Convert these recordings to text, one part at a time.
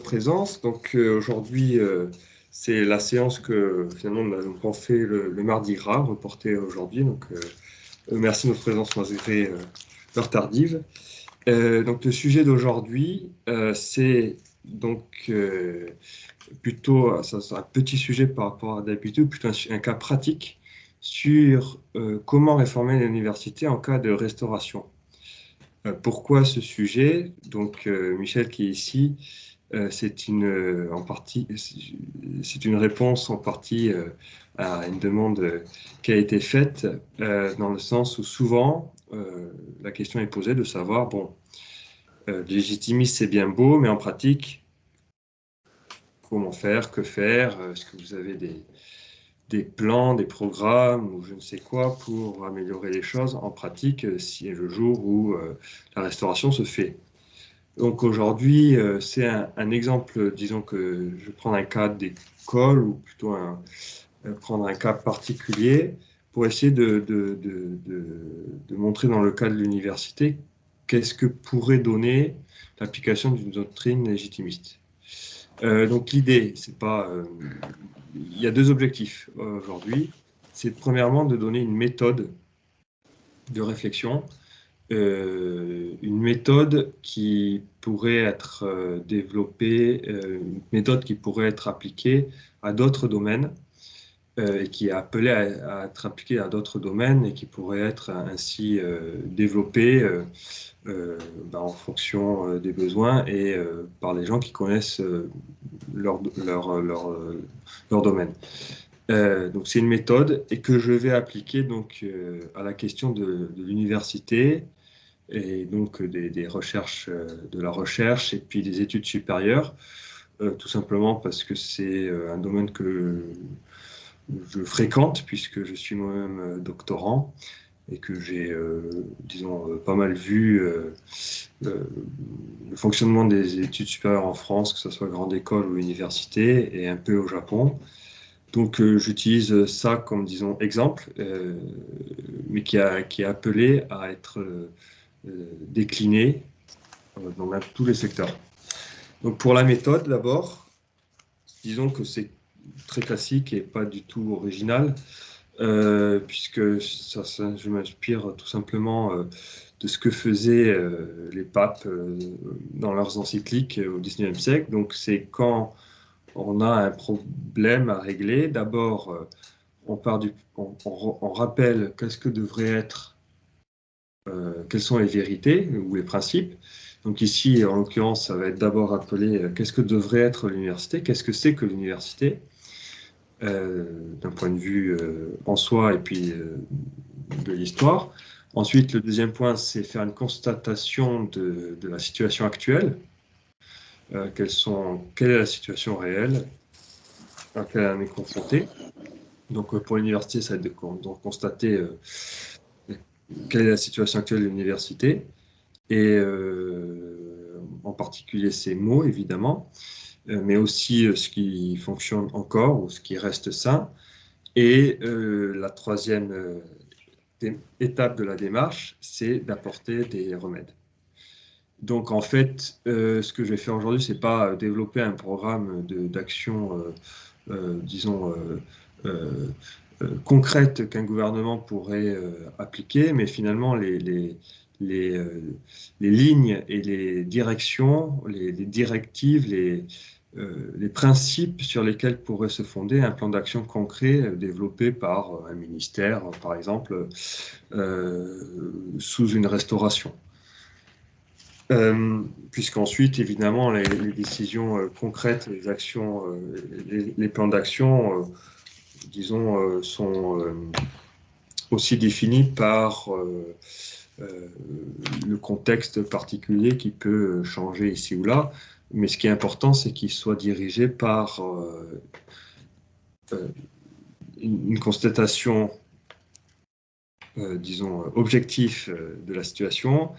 présence. Donc aujourd'hui, c'est la séance que finalement nous avons fait le mardi gras, reportée aujourd'hui. Donc merci de notre présence malgré l'heure tardive. Donc le sujet d'aujourd'hui, c'est donc plutôt ça, c'est un petit sujet par rapport à d'habitude, plutôt un cas pratique sur comment réformer l'université en cas de restauration. Pourquoi ce sujet? Donc Michel qui est ici, c'est une réponse en partie à une demande qui a été faite dans le sens où souvent la question est posée de savoir, bon, légitimiste c'est bien beau, mais en pratique, comment faire, que faire? Est-ce que vous avez des plans, des programmes ou je ne sais quoi pour améliorer les choses en pratique si le jour où la restauration se fait? Donc aujourd'hui, c'est un exemple, disons que je vais prendre un cas d'école ou plutôt prendre un cas particulier pour essayer de montrer dans le cas de l'université qu'est-ce que pourrait donner l'application d'une doctrine légitimiste. Donc l'idée, c'est pas... il y a deux objectifs aujourd'hui. C'est premièrement de donner une méthode de réflexion, une méthode qui pourrait être développée, une méthode qui pourrait être appliquée à d'autres domaines et qui est appelée à être appliquée à d'autres domaines et qui pourrait être ainsi développée en fonction des besoins et par les gens qui connaissent leur domaine. Donc c'est une méthode et que je vais appliquer donc à la question de l'université et donc des recherches, de la recherche et puis des études supérieures, tout simplement parce que c'est un domaine que je fréquente puisque je suis moi-même doctorant et que j'ai, disons, pas mal vu le fonctionnement des études supérieures en France, que ce soit grande école ou université, et un peu au Japon. Donc j'utilise ça comme, disons, exemple, mais qui est appelé à être décliné dans tous les secteurs. Donc pour la méthode, d'abord, disons que c'est très classique et pas du tout original, puisque je m'inspire tout simplement de ce que faisaient les papes dans leurs encycliques au XIXe siècle. Donc c'est quand on a un problème à régler, d'abord on rappelle qu'est-ce que devrait être, quelles sont les vérités ou les principes. Donc ici, en l'occurrence, ça va être d'abord rappeler qu'est-ce que devrait être l'université, qu'est-ce que c'est que l'université, d'un point de vue en soi et puis de l'histoire. Ensuite, le deuxième point, c'est faire une constatation de la situation actuelle. Quelle est la situation réelle à laquelle on est confronté. Donc pour l'université, ça va être de constater quelle est la situation actuelle de l'université, et en particulier ces mots, évidemment, mais aussi ce qui fonctionne encore ou ce qui reste sain. Et la troisième étape de la démarche, c'est d'apporter des remèdes. Donc en fait, ce que je vais faire aujourd'hui, c'est pas développer un programme d'action, disons, concrète qu'un gouvernement pourrait appliquer, mais finalement les lignes et les directions, les directives, les principes sur lesquels pourrait se fonder un plan d'action concret développé par un ministère, par exemple, sous une restauration. Puisqu'ensuite, évidemment, les décisions concrètes, les actions, les plans d'action, disons, sont aussi définis par le contexte particulier qui peut changer ici ou là. Mais ce qui est important, c'est qu'ils soient dirigés par une constatation, disons, objective de la situation,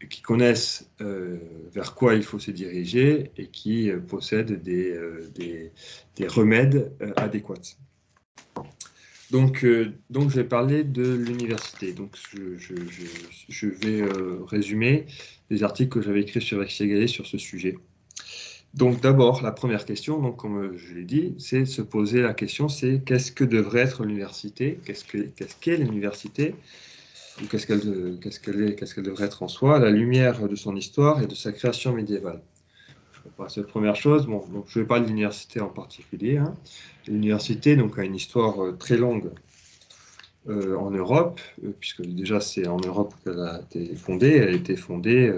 qui connaissent vers quoi il faut se diriger et qui possèdent des remèdes adéquats. Donc, je vais parler de l'université. Donc, je vais résumer les articles que j'avais écrits sur Exigalé sur ce sujet. Donc d'abord, la première question, donc, comme je l'ai dit, c'est se poser la question, c'est qu'est-ce que devrait être l'université? Qu'est-ce qu'est l'université? Ou qu'est-ce qu'elle devrait être en soi, à la lumière de son histoire et de sa création médiévale? C'est la première chose. Bon, donc je ne vais pas de l'université en particulier, hein. L'université donc, a une histoire très longue en Europe, puisque déjà c'est en Europe qu'elle a été fondée. Elle a été fondée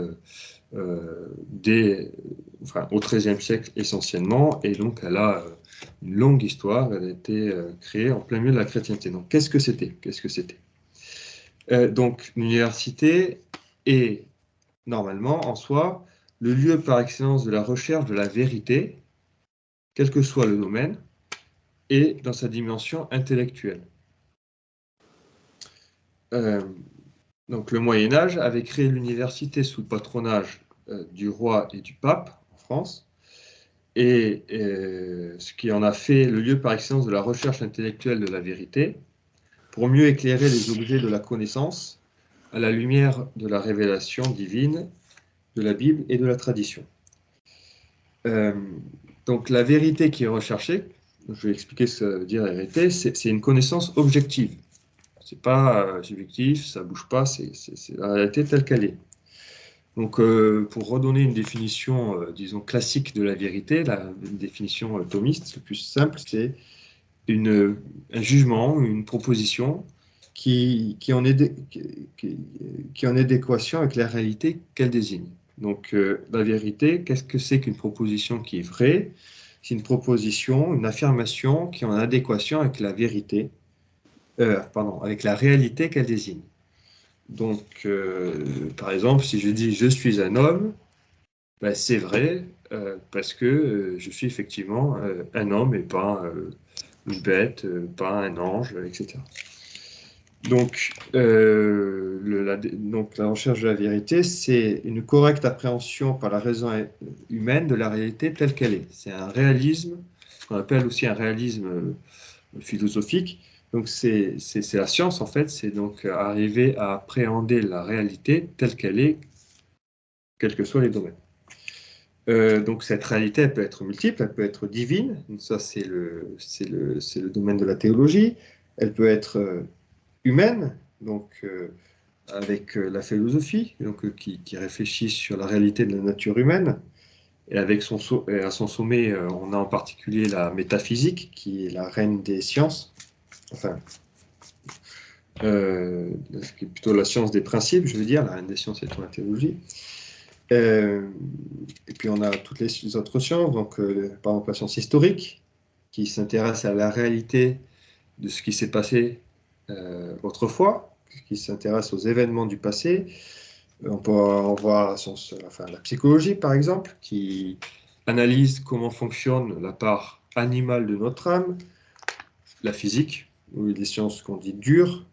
au XIIIe siècle essentiellement, et donc elle a une longue histoire. Elle a été créée en plein milieu de la chrétienté. Donc qu'est-ce que c'était? Qu'est-ce que c'était? Donc l'université est normalement en soi le lieu par excellence de la recherche de la vérité, quel que soit le domaine, et dans sa dimension intellectuelle. Donc le Moyen-Âge avait créé l'université sous le patronage du roi et du pape en France, et ce qui en a fait le lieu par excellence de la recherche intellectuelle de la vérité, pour mieux éclairer les objets de la connaissance à la lumière de la révélation divine, de la Bible et de la tradition. Donc la vérité qui est recherchée, je vais expliquer ce que ça veut dire la vérité, c'est une connaissance objective. C'est pas subjectif, ça bouge pas, c'est la réalité telle qu'elle est. Donc pour redonner une définition, disons, classique de la vérité, une définition thomiste, le plus simple, c'est un jugement, une proposition qui est en adéquation avec la réalité qu'elle désigne. Donc la vérité, qu'est-ce que c'est qu'une proposition qui est vraie? C'est une proposition, une affirmation qui est en adéquation avec la vérité, avec la réalité qu'elle désigne. Donc, par exemple, si je dis « je suis un homme », ben, c'est vrai parce que je suis effectivement un homme et pas une bête, pas un ange, etc. Donc, donc la recherche de la vérité, c'est une correcte appréhension par la raison humaine de la réalité telle qu'elle est. C'est un réalisme, ce qu'on appelle aussi un réalisme philosophique. Donc c'est la science en fait, c'est donc arriver à appréhender la réalité telle qu'elle est, quels que soient les domaines. Donc cette réalité, elle peut être multiple, elle peut être divine, ça c'est le domaine de la théologie, elle peut être humaine, donc avec la philosophie, donc, qui réfléchit sur la réalité de la nature humaine, et avec à son sommet, on a en particulier la métaphysique, qui est la reine des sciences, enfin, qui est plutôt la science des principes, je veux dire, la reine des sciences étant la théologie. Et puis on a toutes les autres sciences, donc par exemple la science historique, qui s'intéresse à la réalité de ce qui s'est passé autrefois, qui s'intéresse aux événements du passé. On peut en voir la psychologie, par exemple, qui analyse comment fonctionne la part animale de notre âme, la physique, ou les sciences qu'on dit dures,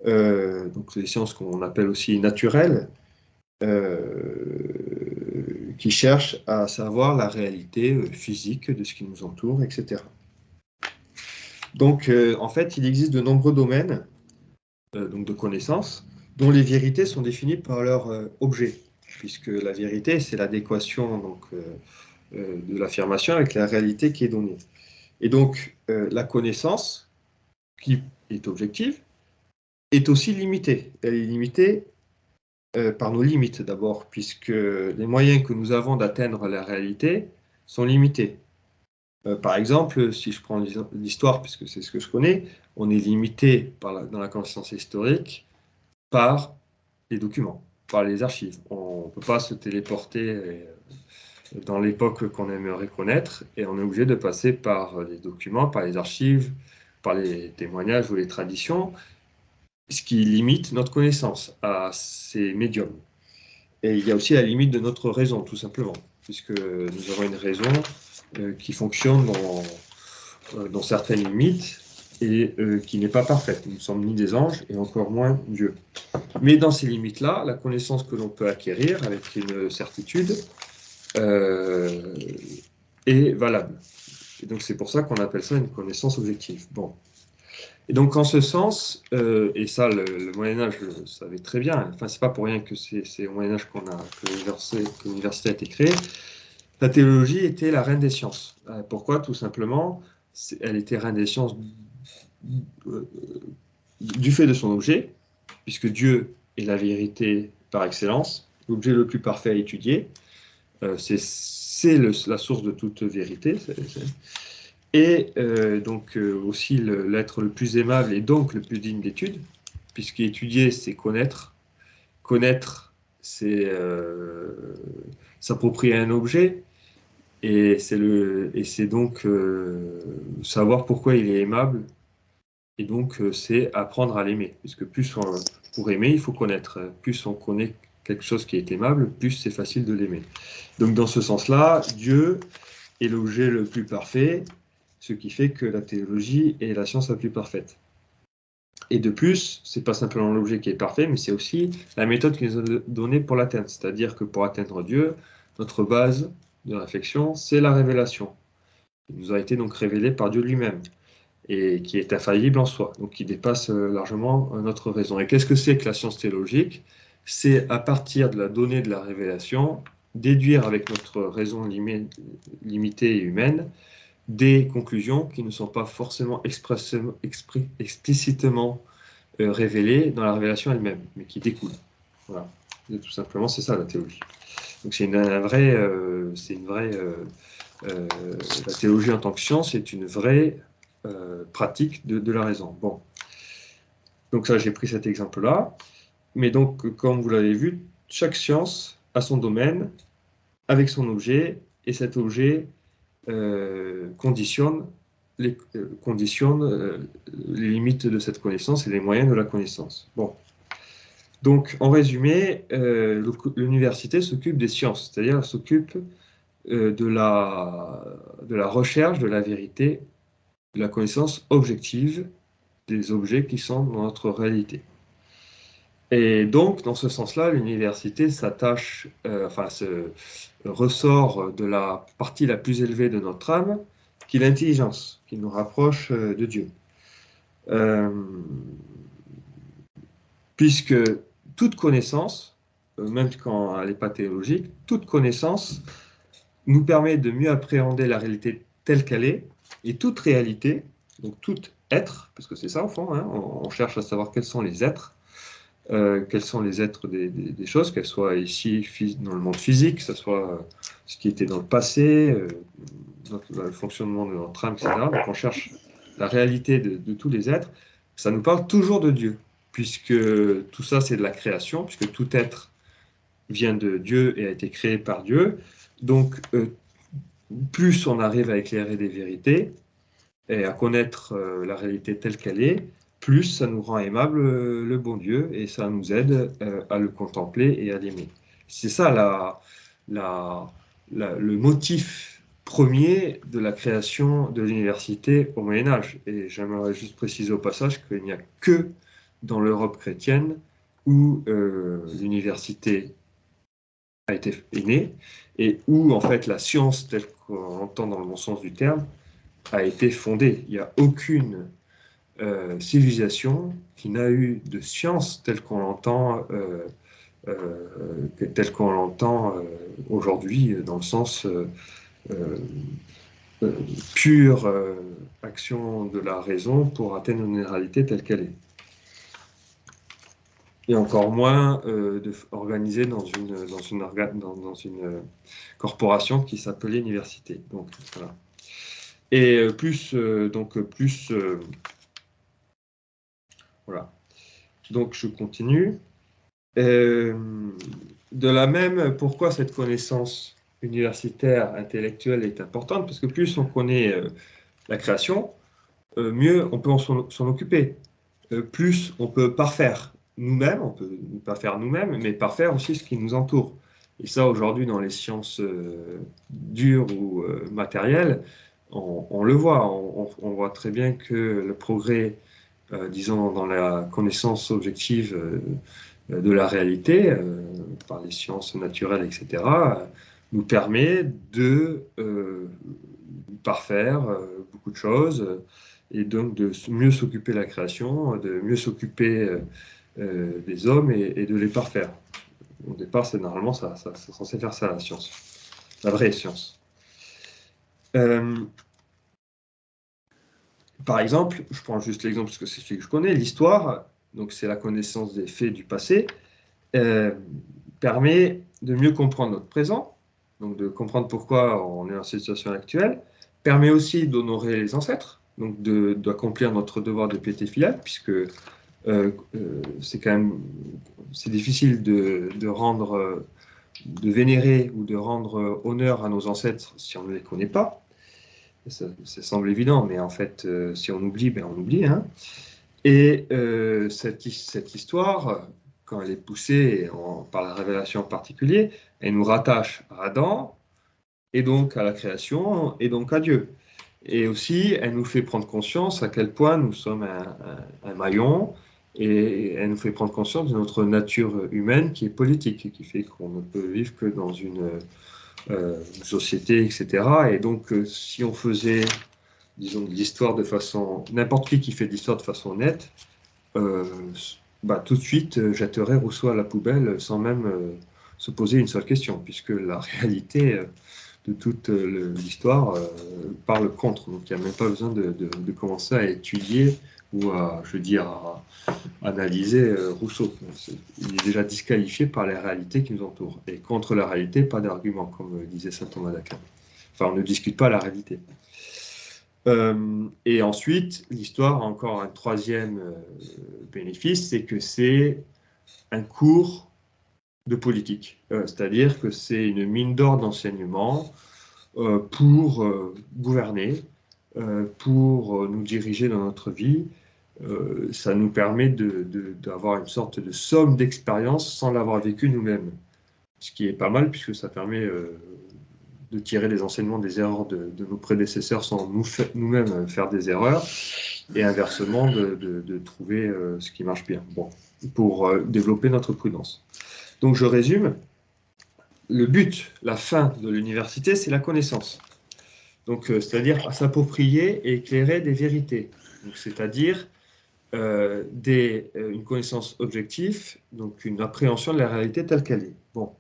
donc les sciences qu'on appelle aussi naturelles, qui cherchent à savoir la réalité physique de ce qui nous entoure, etc. Donc, en fait, il existe de nombreux domaines donc de connaissances dont les vérités sont définies par leur objet, puisque la vérité, c'est l'adéquation de l'affirmation avec la réalité qui est donnée. Et donc, la connaissance, qui est objective, est aussi limitée. Elle est limitée par nos limites d'abord, puisque les moyens que nous avons d'atteindre la réalité sont limités. Par exemple, si je prends l'histoire, puisque c'est ce que je connais, on est limité dans la connaissance historique par les documents, par les archives. On ne peut pas se téléporter dans l'époque qu'on aimerait connaître, et on est obligé de passer par les documents, par les archives, par les témoignages ou les traditions, ce qui limite notre connaissance à ces médiums. Et il y a aussi la limite de notre raison, tout simplement, puisque nous avons une raison qui fonctionne dans certaines limites et qui n'est pas parfaite. Nous ne sommes ni des anges et encore moins Dieu. Mais dans ces limites-là, la connaissance que l'on peut acquérir avec une certitude est valable. Et donc c'est pour ça qu'on appelle ça une connaissance objective. Bon. Et donc en ce sens, et ça le Moyen-Âge le savait très bien, enfin c'est pas pour rien que c'est au Moyen-Âge que l'université a été créée, la théologie était la reine des sciences. Pourquoi? Tout simplement, elle était reine des sciences du fait de son objet, puisque Dieu est la vérité par excellence, l'objet le plus parfait à étudier. C'est la source de toute vérité. Et donc aussi l'être le plus aimable et donc le plus digne d'étude, puisqu'étudier, c'est connaître. Connaître, c'est s'approprier un objet, et c'est donc savoir pourquoi il est aimable, et donc c'est apprendre à l'aimer, puisque pour aimer, il faut connaître. Plus on connaît quelque chose qui est aimable, plus c'est facile de l'aimer. Donc dans ce sens-là, Dieu est l'objet le plus parfait, ce qui fait que la théologie est la science la plus parfaite. Et de plus, c'est pas simplement l'objet qui est parfait, mais c'est aussi la méthode qu'il nous a donnée pour l'atteindre. C'est-à-dire que pour atteindre Dieu, notre base de réflexion, c'est la révélation. Il nous a été donc révélé par Dieu lui-même, et qui est infaillible en soi, donc qui dépasse largement notre raison. Et qu'est-ce que c'est que la science théologique? C'est à partir de la donnée de la révélation, déduire avec notre raison limitée et humaine des conclusions qui ne sont pas forcément explicitement révélées dans la révélation elle-même, mais qui découlent. Voilà. Et tout simplement, c'est ça la théologie. Donc c'est la théologie en tant que science est une vraie pratique de la raison. Bon. Donc ça, j'ai pris cet exemple-là. Mais donc, comme vous l'avez vu, chaque science a son domaine avec son objet, et cet objet conditionne les limites de cette connaissance et les moyens de la connaissance. Bon. Donc, en résumé, l'université s'occupe des sciences, c'est-à-dire elle s'occupe de la recherche de la vérité, de la connaissance objective des objets qui sont dans notre réalité. Et donc, dans ce sens-là, l'université s'attache, ressort de la partie la plus élevée de notre âme, qui est l'intelligence, qui nous rapproche de Dieu. Puisque toute connaissance, même quand elle n'est pas théologique, toute connaissance nous permet de mieux appréhender la réalité telle qu'elle est, et toute réalité, donc tout être, parce que c'est ça au fond, hein, on cherche à savoir quels sont les êtres, quels sont les êtres des choses, qu'elles soient ici dans le monde physique, que ce soit ce qui était dans le passé, le fonctionnement de notre âme, etc. Donc on cherche la réalité de tous les êtres. Ça nous parle toujours de Dieu, puisque tout ça c'est de la création, puisque tout être vient de Dieu et a été créé par Dieu. Donc plus on arrive à éclairer des vérités et à connaître la réalité telle qu'elle est, plus ça nous rend aimable le bon Dieu, et ça nous aide à le contempler et à l'aimer. C'est ça le motif premier de la création de l'université au Moyen-Âge. Et j'aimerais juste préciser au passage qu'il n'y a que dans l'Europe chrétienne où l'université est née, et où en fait la science telle qu'on l'entend dans le bon sens du terme a été fondée. Il n'y a aucune civilisation qui n'a eu de science telle qu'on l'entend aujourd'hui, dans le sens pure action de la raison pour atteindre une réalité telle qu'elle est. Et encore moins organisée dans une corporation qui s'appelait université. Donc voilà. Et voilà. Donc je continue. De la même, pourquoi cette connaissance universitaire, intellectuelle est importante? Parce que plus on connaît la création, mieux on peut s'en occuper. Plus on peut parfaire nous-mêmes, on peut pas faire nous-mêmes, mais parfaire aussi ce qui nous entoure. Et ça, aujourd'hui, dans les sciences dures ou matérielles, on le voit. On voit très bien que le progrès, disons, dans la connaissance objective de la réalité, par les sciences naturelles, etc., nous permet de parfaire beaucoup de choses, et donc de mieux s'occuper de la création, de mieux s'occuper des hommes et de les parfaire. Au départ, c'est normalement ça, c'est censé faire ça, la science. la vraie science. Par exemple, je prends juste l'exemple parce que c'est celui que je connais, l'histoire, donc c'est la connaissance des faits du passé, permet de mieux comprendre notre présent, donc de comprendre pourquoi on est dans cette situation actuelle, permet aussi d'honorer les ancêtres, donc d'accomplir notre devoir de piété filiale, puisque c'est quand même difficile de rendre, de vénérer ou de rendre honneur à nos ancêtres si on ne les connaît pas. Ça semble évident, mais en fait, si on oublie, ben on oublie. Hein. Et cette histoire, quand elle est poussée par la révélation en particulier, elle nous rattache à Adam, et donc à la création, et donc à Dieu. Et aussi, elle nous fait prendre conscience à quel point nous sommes un maillon, et elle nous fait prendre conscience de notre nature humaine qui est politique, et qui fait qu'on ne peut vivre que dans une société, etc. Et donc, si on faisait, disons, de l'histoire de façon... N'importe qui fait de l'histoire de façon nette, tout de suite, jetterait Rousseau à la poubelle sans même se poser une seule question, puisque la réalité de toute l'histoire parle contre. Donc, il n'y a même pas besoin de commencer à étudier ou à, je veux dire, à analyser Rousseau. Il est déjà disqualifié par les réalités qui nous entourent. Et contre la réalité, pas d'argument, comme disait saint Thomas d'Aquin. Enfin, on ne discute pas la réalité. Et ensuite, l'histoire a encore un troisième bénéfice, c'est que c'est un cours de politique. C'est-à-dire que c'est une mine d'or d'enseignement pour gouverner, pour nous diriger dans notre vie. Ça nous permet d'avoir une sorte de somme d'expérience sans l'avoir vécu nous-mêmes. Ce qui est pas mal puisque ça permet de tirer les enseignements des erreurs de nos prédécesseurs sans nous-mêmes faire des erreurs et inversement de trouver ce qui marche bien. Bon, pour développer notre prudence. Donc je résume, le but, la fin de l'université, c'est la connaissance. Donc, c'est-à-dire s'approprier et éclairer des vérités. C'est-à-dire une connaissance objective, donc une appréhension de la réalité telle qu'elle est. Bon.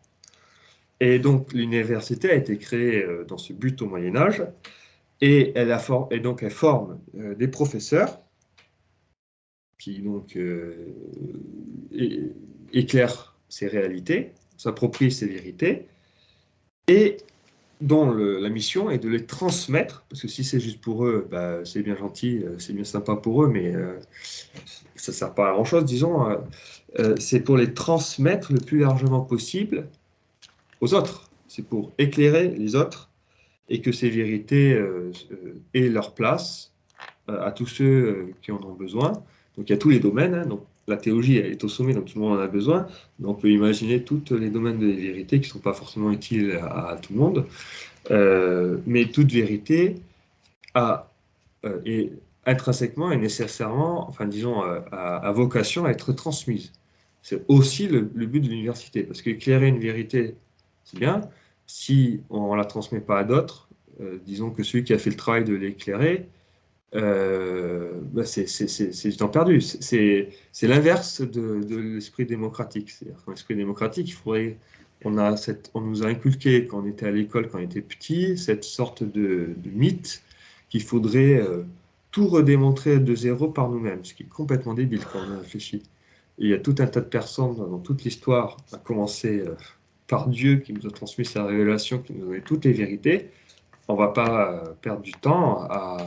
Et donc, l'université a été créée dans ce but au Moyen-Âge, et elle forme des professeurs qui donc éclairent ces réalités, s'approprient ces vérités, et dont la mission est de les transmettre, parce que si c'est juste pour eux, c'est bien gentil, c'est bien sympa pour eux, mais ça ne sert pas à grand-chose, disons. C'est pour les transmettre le plus largement possible aux autres. C'est pour éclairer les autres et que ces vérités aient leur place à tous ceux qui en ont besoin. Donc il y a tous les domaines, hein, donc la théologie est au sommet, donc tout le monde en a besoin, mais on peut imaginer tous les domaines de vérité qui ne sont pas forcément utiles à tout le monde, mais toute vérité est intrinsèquement et nécessairement, enfin disons, a vocation à être transmise. C'est aussi le but de l'université, parce qu'éclairer une vérité, c'est bien. Si on ne la transmet pas à d'autres, disons que celui qui a fait le travail de l'éclairer, c'est du temps perdu. C'est l'inverse de l'esprit démocratique. C'est-à-dire qu'en esprit démocratique, on nous a inculqué quand on était à l'école, quand on était petit, cette sorte de mythe qu'il faudrait tout redémontrer de zéro par nous-mêmes, ce qui est complètement débile quand on réfléchit. Et il y a tout un tas de personnes dans toute l'histoire, à commencer par Dieu qui nous a transmis sa révélation, qui nous a donné toutes les vérités. On ne va pas perdre du temps à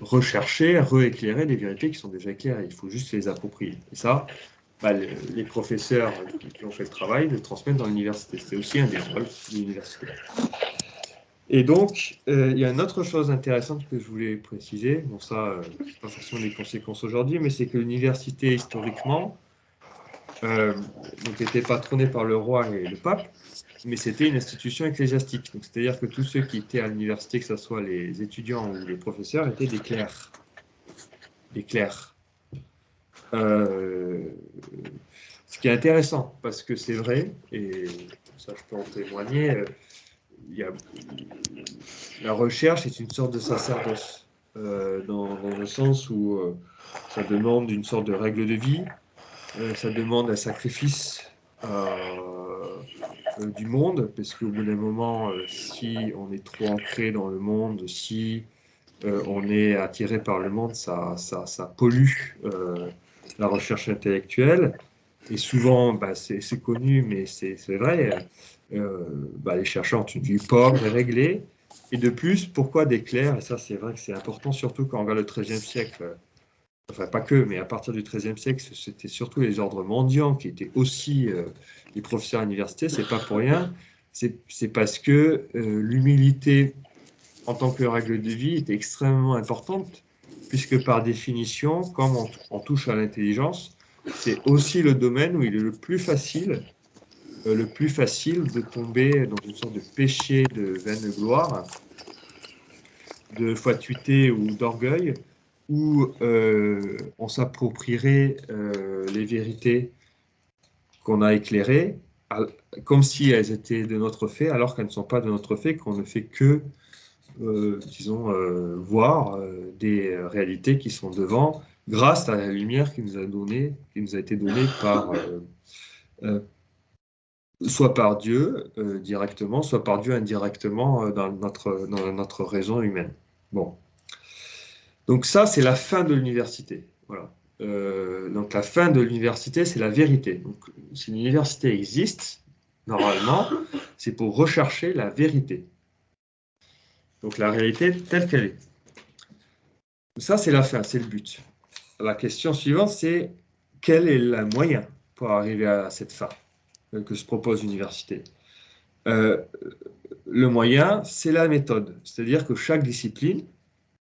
rechercher, rééclairer des vérités qui sont déjà éclairées. Il faut juste les approprier. Et ça, les professeurs qui ont fait le travail le transmettent dans l'université. C'est aussi un des rôles de l'université. Et donc, il y a une autre chose intéressante que je voulais préciser. Bon, ça, c'est pas forcément les conséquences aujourd'hui, mais c'est que l'université, historiquement, était patronnée par le roi et le pape, mais c'était une institution ecclésiastique. C'est-à-dire que tous ceux qui étaient à l'université, que ce soit les étudiants ou les professeurs, étaient des clercs. Des clercs. Ce qui est intéressant, parce que c'est vrai, et ça je peux en témoigner, la recherche est une sorte de sacerdoce, dans le sens où ça demande une sorte de règle de vie, ça demande un sacrifice du monde, parce qu'au bout d'un moment, si on est trop ancré dans le monde, si on est attiré par le monde, ça pollue la recherche intellectuelle. Et souvent, bah, c'est connu, mais c'est vrai, bah, les chercheurs ont une vie pauvre et réglée. Et de plus, pourquoi des clercs? Et ça, c'est vrai que c'est important, surtout quand on regarde le XIIIe siècle. Enfin, pas que, mais à partir du XIIIe siècle, c'était surtout les ordres mendiants qui étaient aussi les professeurs à l'université. C'est pas pour rien. C'est parce que l'humilité en tant que règle de vie est extrêmement importante, puisque par définition, comme on touche à l'intelligence, c'est aussi le domaine où il est le plus facile de tomber dans une sorte de péché de vaine gloire, de fatuité ou d'orgueil, où on s'approprierait les vérités qu'on a éclairées, comme si elles étaient de notre fait, alors qu'elles ne sont pas de notre fait, qu'on ne fait que disons, voir des réalités qui sont devant, grâce à la lumière qui nous a été donnée euh, soit par Dieu directement, soit par Dieu indirectement dans notre raison humaine. Bon. Donc ça, c'est la fin de l'université. Voilà. Donc la fin de l'université, c'est la vérité. Donc, si l'université existe, normalement, c'est pour rechercher la vérité. Donc la réalité telle qu'elle est. Ça, c'est la fin, c'est le but. La question suivante, c'est quel est le moyen pour arriver à cette fin que se propose l'université? Le moyen, c'est la méthode. C'est-à-dire que chaque discipline,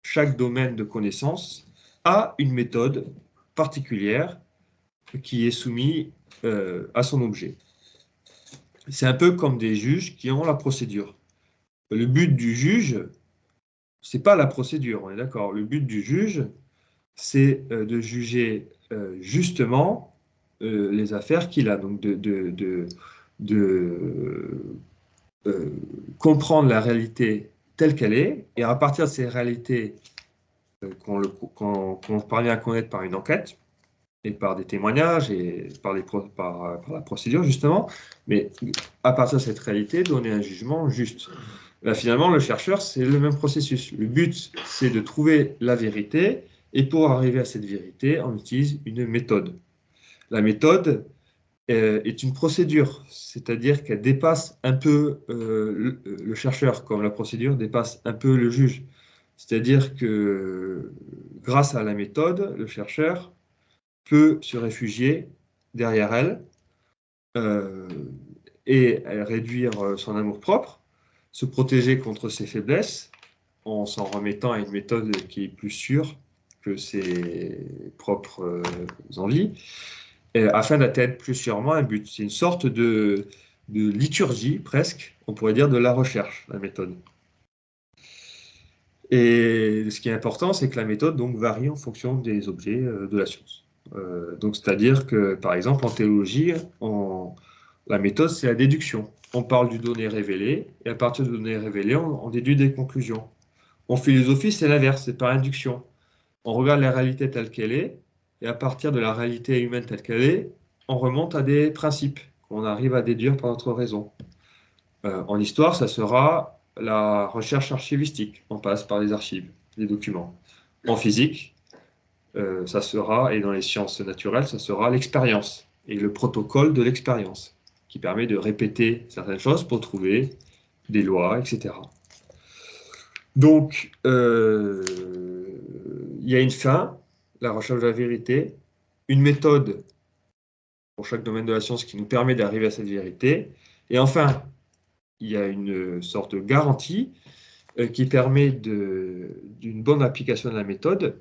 chaque domaine de connaissance a une méthode particulière qui est soumise à son objet. C'est un peu comme des juges qui ont la procédure. Le but du juge, c'est pas la procédure, on est d'accord. Le but du juge, c'est de juger justement les affaires qu'il a, donc de comprendre la réalité telle qu'elle est, et à partir de ces réalités qu'on parvient à connaître par une enquête, et par des témoignages, et par la procédure justement, mais à partir de cette réalité, donner un jugement juste. Là, finalement, le chercheur, c'est le même processus. Le but, c'est de trouver la vérité, et pour arriver à cette vérité, on utilise une méthode. La méthode est une procédure, c'est-à-dire qu'elle dépasse un peu le chercheur, comme la procédure dépasse un peu le juge. C'est-à-dire que grâce à la méthode, le chercheur peut se réfugier derrière elle euh, et réduire son amour-propre, se protéger contre ses faiblesses en s'en remettant à une méthode qui est plus sûre que ses propres envies, afin d'atteindre plus sûrement un but. C'est une sorte de liturgie, presque, on pourrait dire, de la recherche, la méthode. Et ce qui est important, c'est que la méthode donc, varie en fonction des objets de la science. Donc, c'est-à-dire que, par exemple, en théologie, la méthode, c'est la déduction. On parle du donné révélé, et à partir du donné révélé, on déduit des conclusions. En philosophie, c'est l'inverse, c'est par induction. On regarde la réalité telle qu'elle est, et à partir de la réalité humaine telle qu'elle est, on remonte à des principes qu'on arrive à déduire par notre raison. En histoire, ça sera la recherche archivistique. On passe par les archives, les documents. En physique, ça sera, et dans les sciences naturelles, ça sera l'expérience et le protocole de l'expérience qui permet de répéter certaines choses pour trouver des lois, etc. Donc, il y a une fin, la recherche de la vérité, une méthode pour chaque domaine de la science qui nous permet d'arriver à cette vérité, et enfin, il y a une sorte de garantie qui permet d'une bonne application de la méthode,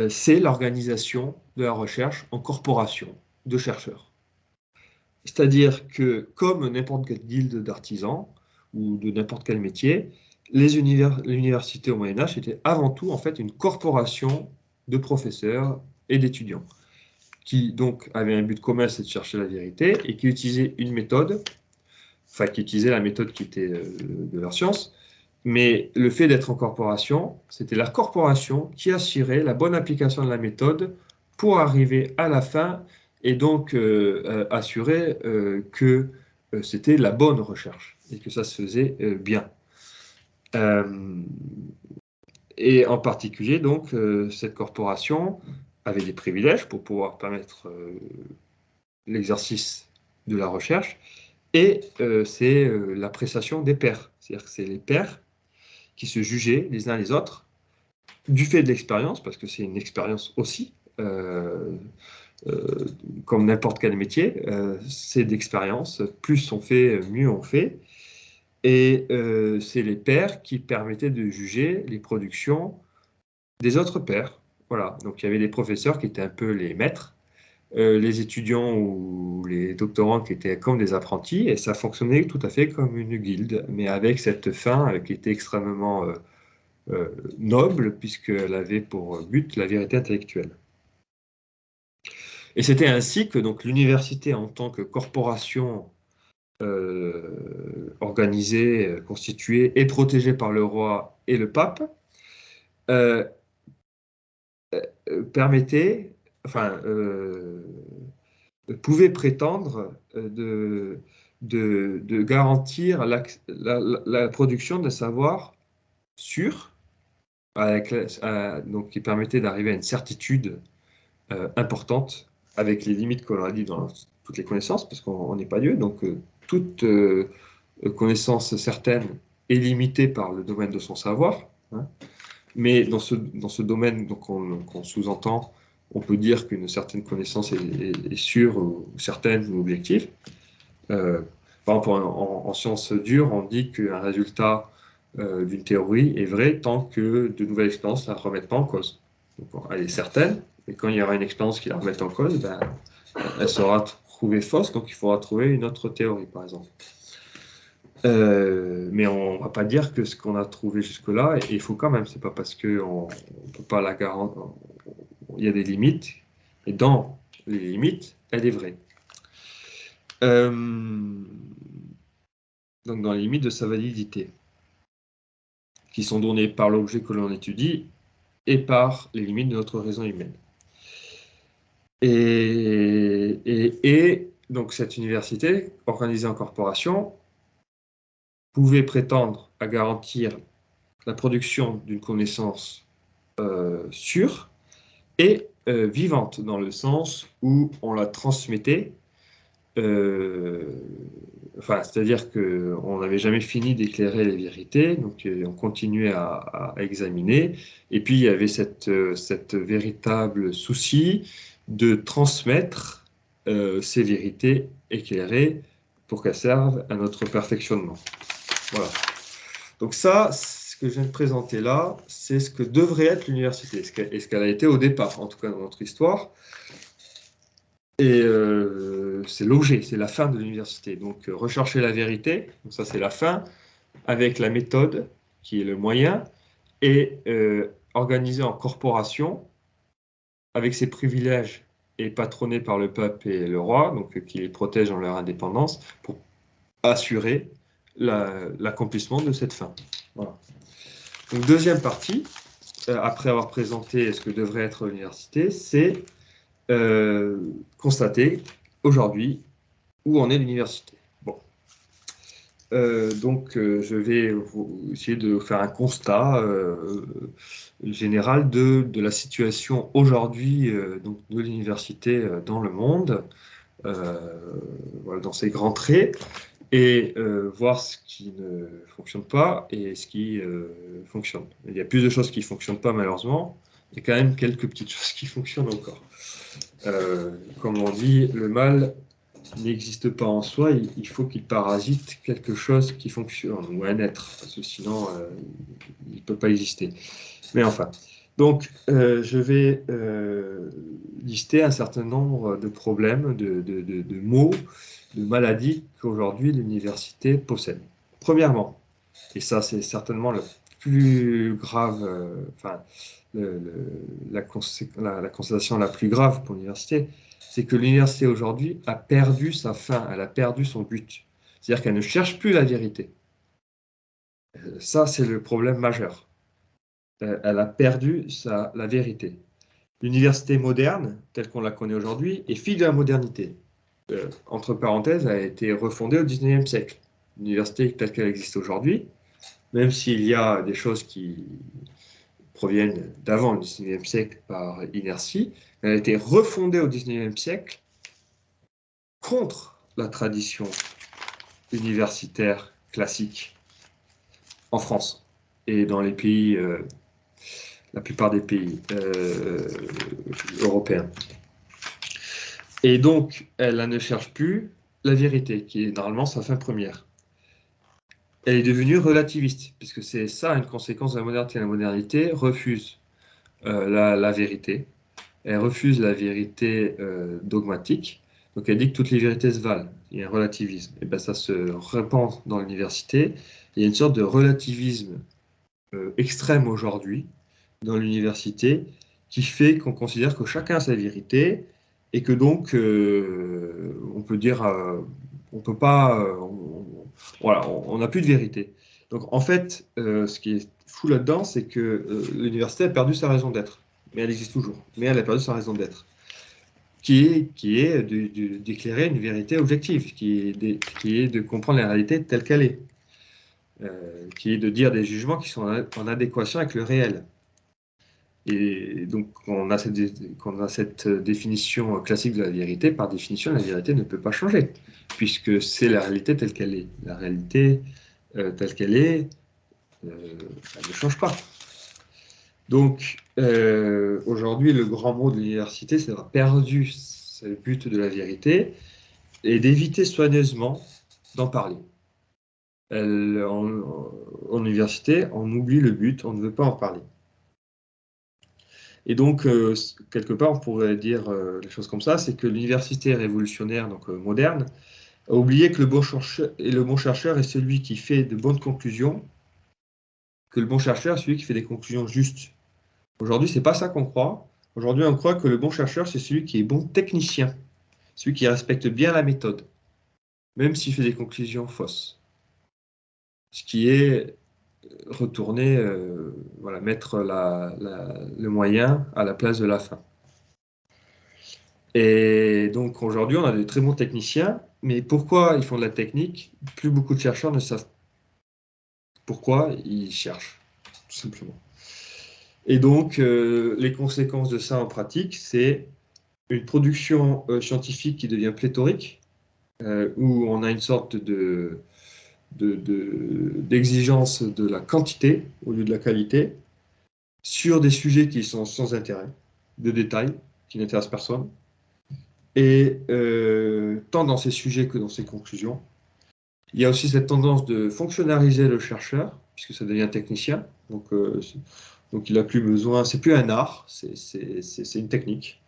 c'est l'organisation de la recherche en corporation de chercheurs. C'est-à-dire que, comme n'importe quelle guilde d'artisans ou de n'importe quel métier, l'université au Moyen-Âge était avant tout en fait une corporation de professeurs et d'étudiants qui donc avaient un but commun, c'est de chercher la vérité et qui utilisaient une méthode, enfin qui utilisaient la méthode qui était de leur science, mais le fait d'être en corporation, c'était la corporation qui assurait la bonne application de la méthode pour arriver à la fin et donc assurer que c'était la bonne recherche et que ça se faisait bien. Et en particulier, donc, cette corporation avait des privilèges pour pouvoir permettre l'exercice de la recherche, et c'est l'appréciation des pairs. C'est-à-dire que c'est les pairs qui se jugeaient les uns les autres du fait de l'expérience, parce que c'est une expérience aussi, comme n'importe quel métier, c'est d'expérience. Plus on fait, mieux on fait. Et c'est les pairs qui permettaient de juger les productions des autres pairs. Voilà. Donc il y avait des professeurs qui étaient un peu les maîtres, les étudiants ou les doctorants qui étaient comme des apprentis, et ça fonctionnait tout à fait comme une guilde, mais avec cette fin qui était extrêmement noble, puisqu'elle avait pour but la vérité intellectuelle. Et c'était ainsi que donc l'université, en tant que corporation organisée, constituée et protégée par le roi et le pape, permettait, enfin, pouvait prétendre de garantir la production d'un savoir sûr, donc qui permettait d'arriver à une certitude importante, avec les limites qu'on a dit dans toutes les connaissances, parce qu'on n'est pas Dieu, donc toute connaissance certaine est limitée par le domaine de son savoir, hein. Mais dans ce domaine qu'on sous-entend, on peut dire qu'une certaine connaissance est sûre, ou certaine ou objective. Par exemple, en sciences dures, on dit qu'un résultat d'une théorie est vrai tant que de nouvelles expériences ne la remettent pas en cause. Donc, elle est certaine, mais quand il y aura une expérience qui la remette en cause, ben, elle sera trouvée fausse, donc il faudra trouver une autre théorie, par exemple. Mais on ne va pas dire que ce qu'on a trouvé jusque-là est faux quand même. C'est pas parce qu'on ne peut pas la garantir. Il y a des limites, et dans les limites, elle est vraie. Donc dans les limites de sa validité, qui sont données par l'objet que l'on étudie et par les limites de notre raison humaine. Et donc cette université, organisée en corporation, pouvait prétendre à garantir la production d'une connaissance sûre et vivante, dans le sens où on la transmettait, enfin, c'est-à-dire qu'on n'avait jamais fini d'éclairer les vérités, donc on continuait à examiner, et puis il y avait cette véritable souci de transmettre ces vérités éclairées pour qu'elles servent à notre perfectionnement. Voilà. Donc ça, ce que je viens de présenter là, c'est ce que devrait être l'université, et ce qu'elle a été au départ, en tout cas dans notre histoire. Et c'est l'objet, c'est la fin de l'université. Donc rechercher la vérité, donc ça c'est la fin, avec la méthode qui est le moyen, et organisé en corporation, avec ses privilèges et patronné par le pape et le roi, donc qui les protègent dans leur indépendance, pour assurer l'accomplissement de cette fin. Voilà. Donc deuxième partie, après avoir présenté ce que devrait être l'université, c'est constater aujourd'hui où en est l'université. Bon. Donc je vais essayer de faire un constat général de la situation aujourd'hui donc de l'université dans le monde, voilà, dans ses grands traits, et voir ce qui ne fonctionne pas et ce qui fonctionne. Il y a plus de choses qui ne fonctionnent pas, malheureusement. Il y a quand même quelques petites choses qui fonctionnent encore. Comme on dit, le mal n'existe pas en soi, il faut qu'il parasite quelque chose qui fonctionne, ou un être, parce que sinon, il ne peut pas exister. Mais enfin, donc, je vais lister un certain nombre de problèmes, de maux, de maladies qu'aujourd'hui l'université possède. Premièrement, et ça c'est certainement le plus grave, enfin, la constatation la plus grave pour l'université, c'est que l'université aujourd'hui a perdu sa fin, elle a perdu son but. C'est-à-dire qu'elle ne cherche plus la vérité. Ça, c'est le problème majeur. Elle a perdu la vérité. L'université moderne, telle qu'on la connaît aujourd'hui, est fille de la modernité. Entre parenthèses, a été refondée au XIXe siècle. L'université telle qu'elle existe aujourd'hui, même s'il y a des choses qui proviennent d'avant le XIXe siècle par inertie, elle a été refondée au XIXe siècle contre la tradition universitaire classique en France et dans les pays, la plupart des pays européens. Et donc, elle ne cherche plus la vérité, qui est normalement sa fin première. Elle est devenue relativiste, puisque c'est ça une conséquence de la modernité. La modernité refuse la vérité. Elle refuse la vérité dogmatique. Donc elle dit que toutes les vérités se valent. Il y a un relativisme. Et bien ça se répand dans l'université. Il y a une sorte de relativisme extrême aujourd'hui dans l'université qui fait qu'on considère que chacun a sa vérité et que donc on peut dire on peut pas voilà, on n'a plus de vérité. Donc en fait ce qui est fou là-dedans c'est que l'université a perdu sa raison d'être, mais elle existe toujours, mais elle a perdu sa raison d'être qui est d'éclairer une vérité objective, qui est de comprendre la réalité telle qu'elle est, qui est de dire des jugements qui sont en adéquation avec le réel. Et donc, quand on a cette définition classique de la vérité, par définition, la vérité ne peut pas changer, puisque c'est la réalité telle qu'elle est. La réalité telle qu'elle est, elle ne change pas. Donc, aujourd'hui, le grand mot de l'université, c'est d'avoir perdu ce but de la vérité et d'éviter soigneusement d'en parler. En université, on oublie le but, on ne veut pas en parler. Et donc, quelque part, on pourrait dire des choses comme ça, c'est que l'université révolutionnaire, donc moderne, a oublié que le bon chercheur est celui qui fait de bonnes conclusions, que le bon chercheur est celui qui fait des conclusions justes. Aujourd'hui, c'est pas ça qu'on croit. Aujourd'hui, on croit que le bon chercheur, c'est celui qui est bon technicien, celui qui respecte bien la méthode, même s'il fait des conclusions fausses. Ce qui est retourner, voilà, mettre le moyen à la place de la fin. Et donc aujourd'hui, on a de très bons techniciens, mais pourquoi ils font de la technique? Plus beaucoup de chercheurs ne savent pourquoi ils cherchent, tout simplement. Et donc, les conséquences de ça en pratique, c'est une production scientifique qui devient pléthorique, où on a une sorte d'exigence de la quantité au lieu de la qualité, sur des sujets qui sont sans intérêt, de détails, qui n'intéressent personne, et tant dans ces sujets que dans ces conclusions. Il y a aussi cette tendance de fonctionnariser le chercheur, puisque ça devient technicien, donc il n'a plus besoin, c'est plus un art, c'est une technique.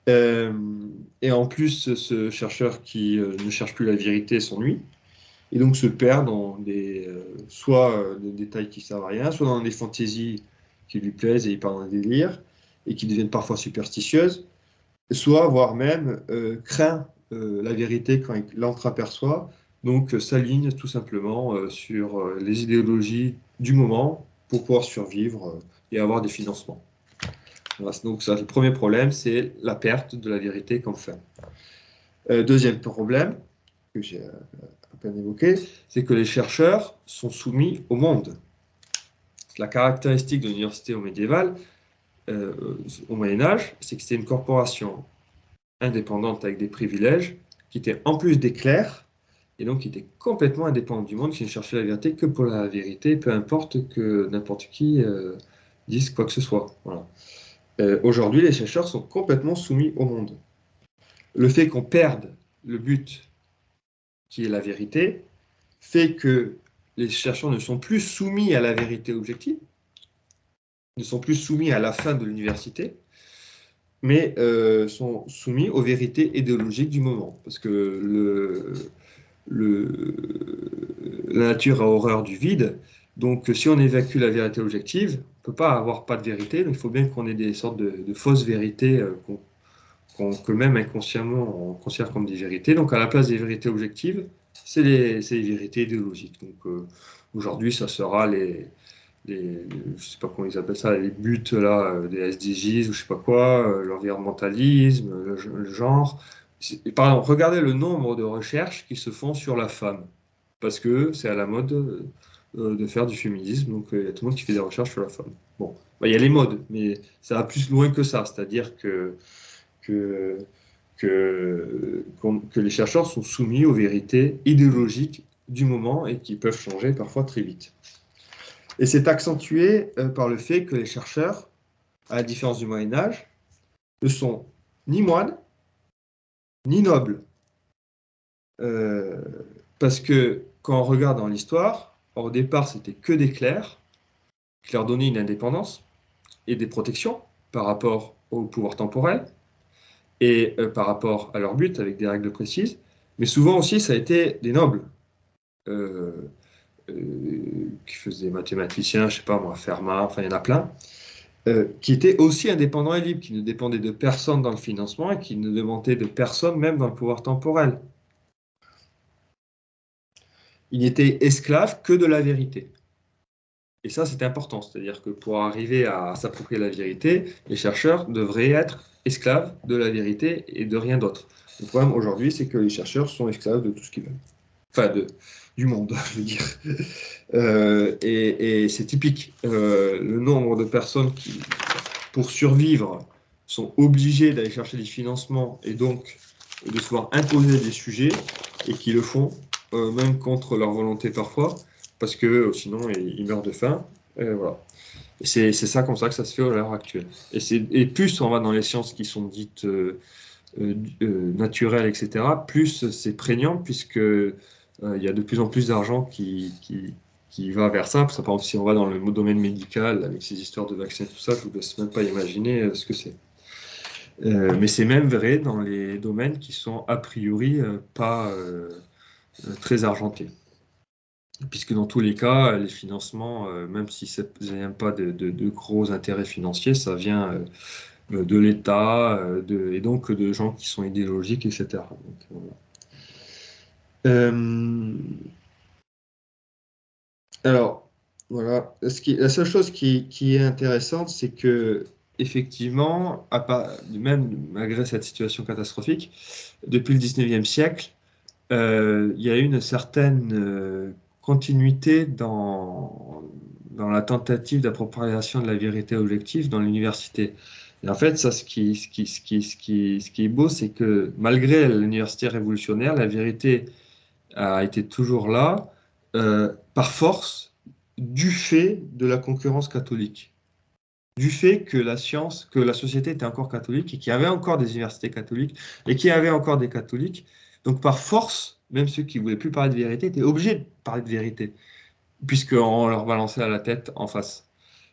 Et en plus, ce chercheur qui ne cherche plus la vérité s'ennuie, et donc se perd dans soit des détails qui ne servent à rien, soit dans des fantaisies qui lui plaisent et il part dans un délire, et qui deviennent parfois superstitieuses, soit, voire même, craint la vérité quand il l'entreaperçoit, donc s'aligne tout simplement sur les idéologies du moment pour pouvoir survivre et avoir des financements. Voilà, donc ça, le premier problème, c'est la perte de la vérité comme fin. Deuxième problème, que j'ai à peine évoqué, c'est que les chercheurs sont soumis au monde. La caractéristique de l'université au médiéval, au Moyen-Âge, c'est que c'était une corporation indépendante avec des privilèges, qui était en plus des clercs, et donc qui était complètement indépendante du monde, qui ne cherchait la vérité que pour la vérité, peu importe que n'importe qui dise quoi que ce soit. Voilà. Aujourd'hui, les chercheurs sont complètement soumis au monde. Le fait qu'on perde le but qui est la vérité fait que les chercheurs ne sont plus soumis à la vérité objective, ne sont plus soumis à la fin de l'université, mais sont soumis aux vérités idéologiques du moment. Parce que la nature a horreur du vide, donc si on évacue la vérité objective, on ne peut pas avoir pas de vérité, donc il faut bien qu'on ait des sortes de fausses vérités que même inconsciemment on considère comme des vérités. Donc à la place des vérités objectives, c'est les vérités idéologiques. Donc aujourd'hui, ça sera je sais pas comment ils appellent ça, les buts là, des SDGs ou je sais pas quoi, l'environnementalisme, le genre. Par exemple, regardez le nombre de recherches qui se font sur la femme, parce que c'est à la mode de faire du féminisme, donc il y a tout le monde qui fait des recherches sur la femme. Bon, bah, il y a les modes, mais ça va plus loin que ça, c'est-à-dire que, que les chercheurs sont soumis aux vérités idéologiques du moment et qui peuvent changer parfois très vite. Et c'est accentué par le fait que les chercheurs, à la différence du Moyen Âge, ne sont ni moines, ni nobles. Parce que quand on regarde dans l'histoire, au départ, c'était que des clercs qui leur donnaient une indépendance et des protections par rapport au pouvoir temporel et par rapport à leur but avec des règles précises. Mais souvent aussi, ça a été des nobles euh, qui faisaient mathématiciens, je sais pas moi, Fermat, enfin il y en a plein, qui étaient aussi indépendants et libres, qui ne dépendaient de personne dans le financement et qui ne demandaient de personne même dans le pouvoir temporel. Ils n'étaient esclaves que de la vérité. Et ça, c'est important. C'est-à-dire que pour arriver à s'approprier la vérité, les chercheurs devraient être esclaves de la vérité et de rien d'autre. Le problème aujourd'hui, c'est que les chercheurs sont esclaves de tout ce qu'ils veulent. Enfin, du monde, je veux dire. Et c'est typique. Le nombre de personnes qui, pour survivre, sont obligées d'aller chercher des financements et donc de se voir imposer des sujets et qui le font, même contre leur volonté parfois, parce que sinon ils meurent de faim. Voilà. Et c'est ça comme ça que ça se fait à l'heure actuelle. Et plus on va dans les sciences qui sont dites naturelles, etc., plus c'est prégnant, puisque il y a de plus en plus d'argent qui va vers ça. Par exemple, si on va dans le domaine médical, avec ces histoires de vaccins, tout ça, je ne vous laisse même pas imaginer ce que c'est. Mais c'est même vrai dans les domaines qui sont a priori pas très argentés. Puisque dans tous les cas, les financements, même si ça n'a pas de gros intérêts financiers, ça vient de l'État et donc de gens qui sont idéologiques, etc. Donc, voilà. Alors, voilà. La seule chose qui est intéressante, c'est que effectivement, même malgré cette situation catastrophique, depuis le 19e siècle, il y a eu une certaine continuité dans la tentative d'appropriation de la vérité objective dans l'université. Et en fait, ça, ce qui est beau, c'est que malgré l'université révolutionnaire, la vérité a été toujours là, par force, du fait de la concurrence catholique, du fait que la science, que la société était encore catholique et qu'il y avait encore des universités catholiques et qu'il y avait encore des catholiques. Donc par force, même ceux qui ne voulaient plus parler de vérité étaient obligés de parler de vérité, puisqu'on leur balançait à la tête en face.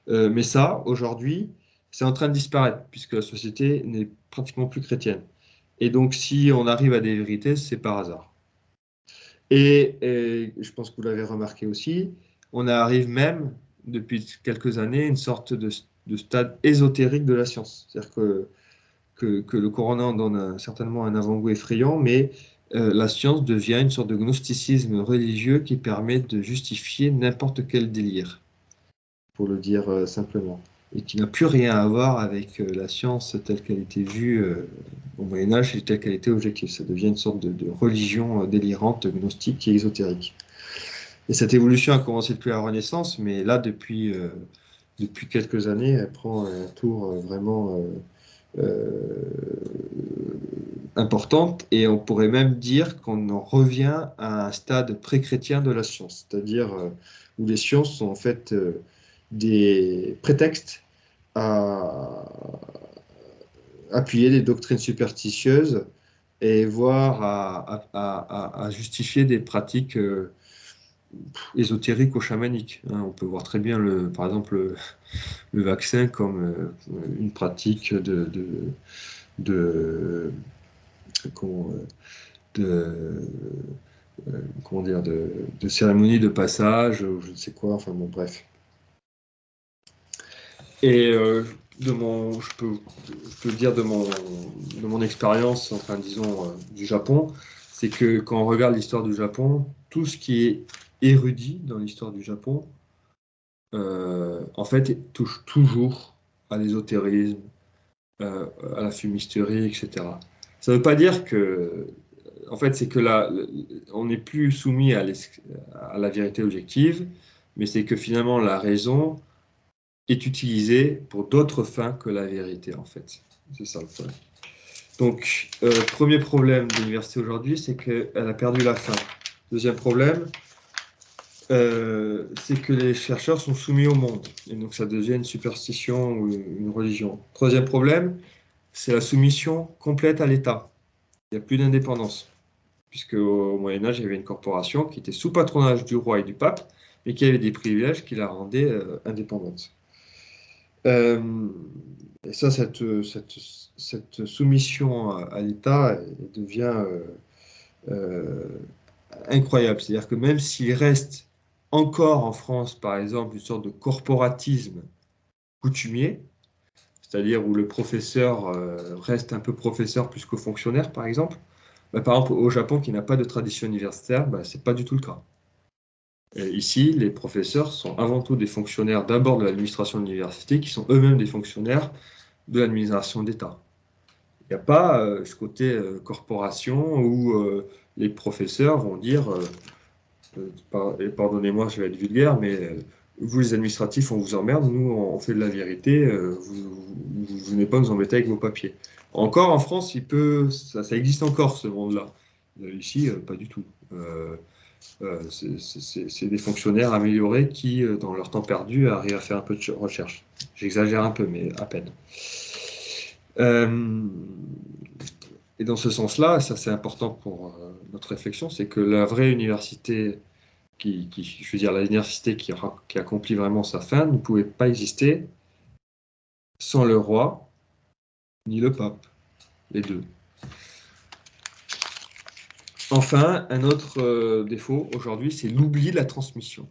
Mais ça, aujourd'hui, c'est en train de disparaître, puisque la société n'est pratiquement plus chrétienne. Et donc si on arrive à des vérités, c'est par hasard. Et je pense que vous l'avez remarqué aussi, on arrive même, depuis quelques années, à une sorte de stade ésotérique de la science. C'est-à-dire que le corona en donne certainement un avant-goût effrayant, mais la science devient une sorte de gnosticisme religieux qui permet de justifier n'importe quel délire, pour le dire simplement, et qui n'a plus rien à voir avec la science telle qu'elle était vue au Moyen-Âge et telle qu'elle était objective. Ça devient une sorte de religion délirante, gnostique et ésotérique. Et cette évolution a commencé depuis la Renaissance, mais là, depuis quelques années, elle prend un tour vraiment importante, et on pourrait même dire qu'on en revient à un stade pré-chrétien de la science, c'est-à-dire où les sciences sont en fait des prétextes à appuyer des doctrines superstitieuses et voire à justifier des pratiques ésotériques ou chamaniques. Hein. On peut voir très bien, par exemple, le vaccin comme une pratique de, comment, comment dire, de cérémonie de passage, ou je ne sais quoi, enfin bon, bref. Et je peux dire de mon expérience, enfin disons du Japon, c'est que quand on regarde l'histoire du Japon, tout ce qui est érudit dans l'histoire du Japon en fait, touche toujours à l'ésotérisme, à la fumisterie, etc. Ça ne veut pas dire que, en fait, c'est que là, on n'est plus soumis à la vérité objective, mais c'est que finalement la raison est utilisée pour d'autres fins que la vérité, en fait. C'est ça le problème. Donc, premier problème de l'université aujourd'hui, c'est qu'elle a perdu la fin. Deuxième problème, c'est que les chercheurs sont soumis au monde, et donc ça devient une superstition ou une religion. Troisième problème, c'est la soumission complète à l'État. Il n'y a plus d'indépendance, puisque au Moyen-Âge, il y avait une corporation qui était sous patronage du roi et du pape, mais qui avait des privilèges qui la rendaient indépendante. Et ça, cette soumission à l'État devient incroyable. C'est-à-dire que même s'il reste encore en France, par exemple, une sorte de corporatisme coutumier, c'est-à-dire où le professeur reste un peu professeur plus que fonctionnaire, par exemple, bah, par exemple, au Japon, qui n'a pas de tradition universitaire, bah, ce n'est pas du tout le cas. Et ici, les professeurs sont avant tout des fonctionnaires d'abord de l'administration de l'université, qui sont eux-mêmes des fonctionnaires de l'administration d'État. Il n'y a pas ce côté corporation où les professeurs vont dire, pardonnez-moi, je vais être vulgaire, mais vous les administratifs, on vous emmerde, nous on fait de la vérité, vous venez pas nous embêter avec vos papiers. Encore en France, ça existe encore ce monde-là. Ici, pas du tout. C'est des fonctionnaires améliorés qui, dans leur temps perdu, arrivent à faire un peu de recherche. J'exagère un peu, mais à peine. Et dans ce sens-là, ça c'est important pour notre réflexion, c'est que la vraie université, je veux dire la université qui accomplit vraiment sa fin, ne pouvait pas exister sans le roi ni le pape, les deux. Enfin, un autre défaut aujourd'hui, c'est l'oubli de la transmission.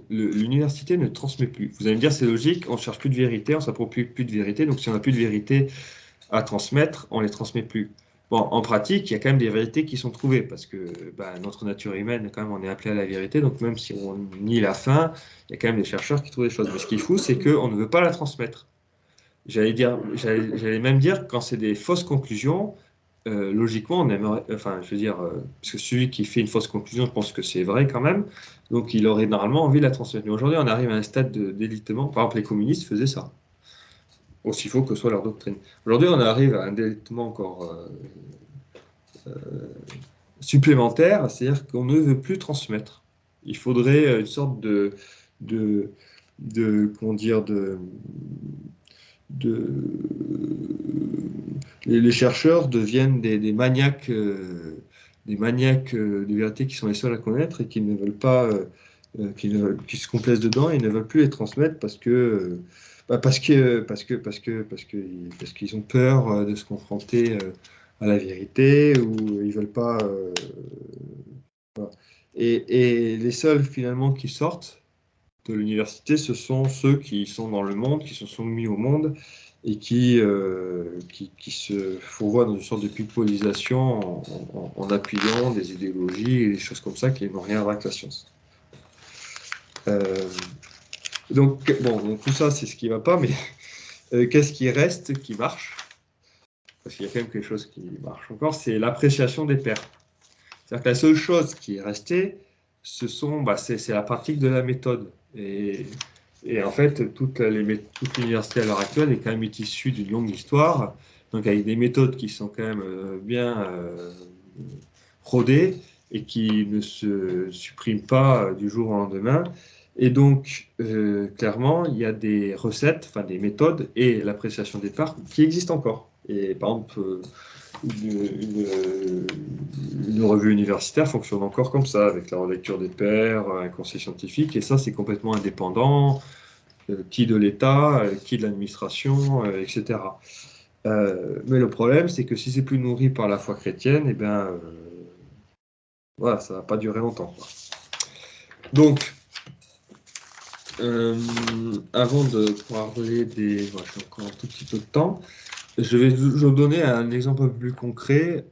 L'université ne transmet plus. Vous allez me dire, c'est logique, on ne cherche plus de vérité, on ne s'approprie plus de vérité, donc si on n'a plus de vérité à transmettre, on ne les transmet plus. Bon, en pratique, il y a quand même des vérités qui sont trouvées, parce que notre nature humaine, quand même, on est appelé à la vérité, donc même si on nie la fin, il y a quand même des chercheurs qui trouvent des choses. Mais ce qui est fou, c'est qu'on ne veut pas la transmettre. J'allais même dire, quand c'est des fausses conclusions, logiquement, on aimerait, enfin, je veux dire, parce que celui qui fait une fausse conclusion pense que c'est vrai quand même, donc il aurait normalement envie de la transmettre. Mais aujourd'hui, on arrive à un stade d'élitement. Par exemple, les communistes faisaient ça, aussi faux que soit leur doctrine. Aujourd'hui, on arrive à un délitement encore supplémentaire, c'est-à-dire qu'on ne veut plus transmettre. Il faudrait une sorte comment dire, les chercheurs deviennent des maniaques, de vérité qui sont les seuls à connaître et qui ne veulent pas, qui se complaisent dedans et ne veulent plus les transmettre parce qu'ils ont peur de se confronter à la vérité ou ils veulent pas. Voilà. Et les seuls finalement qui sortent de l'université, ce sont ceux qui sont dans le monde, qui se sont mis au monde et qui se fourvoient dans une sorte de pipolisation en appuyant des idéologies et des choses comme ça qui n'ont rien à voir avec la science. Donc tout ça, c'est ce qui ne va pas, mais qu'est-ce qui reste, qui marche? Parce qu'il y a quand même quelque chose qui marche encore, c'est l'appréciation des pairs. C'est-à-dire que la seule chose qui est restée, c'est la pratique de la méthode. Et en fait, toute l'université à l'heure actuelle est quand même issue d'une longue histoire, donc avec des méthodes qui sont quand même bien rodées et qui ne se suppriment pas du jour au lendemain. Et donc, clairement, il y a des recettes, enfin des méthodes et l'appréciation des parts qui existent encore. Et par exemple, une revue universitaire fonctionne encore comme ça, avec la relecture des pairs, un conseil scientifique, et ça, c'est complètement indépendant, qui de l'État, qui de l'administration, etc. Mais le problème, c'est que si c'est plus nourri par la foi chrétienne, eh bien, voilà, ça ne va pas durer longtemps, quoi. Donc, avant de parler j'ai encore un tout petit peu de temps. Je vais vous donner un exemple un peu plus concret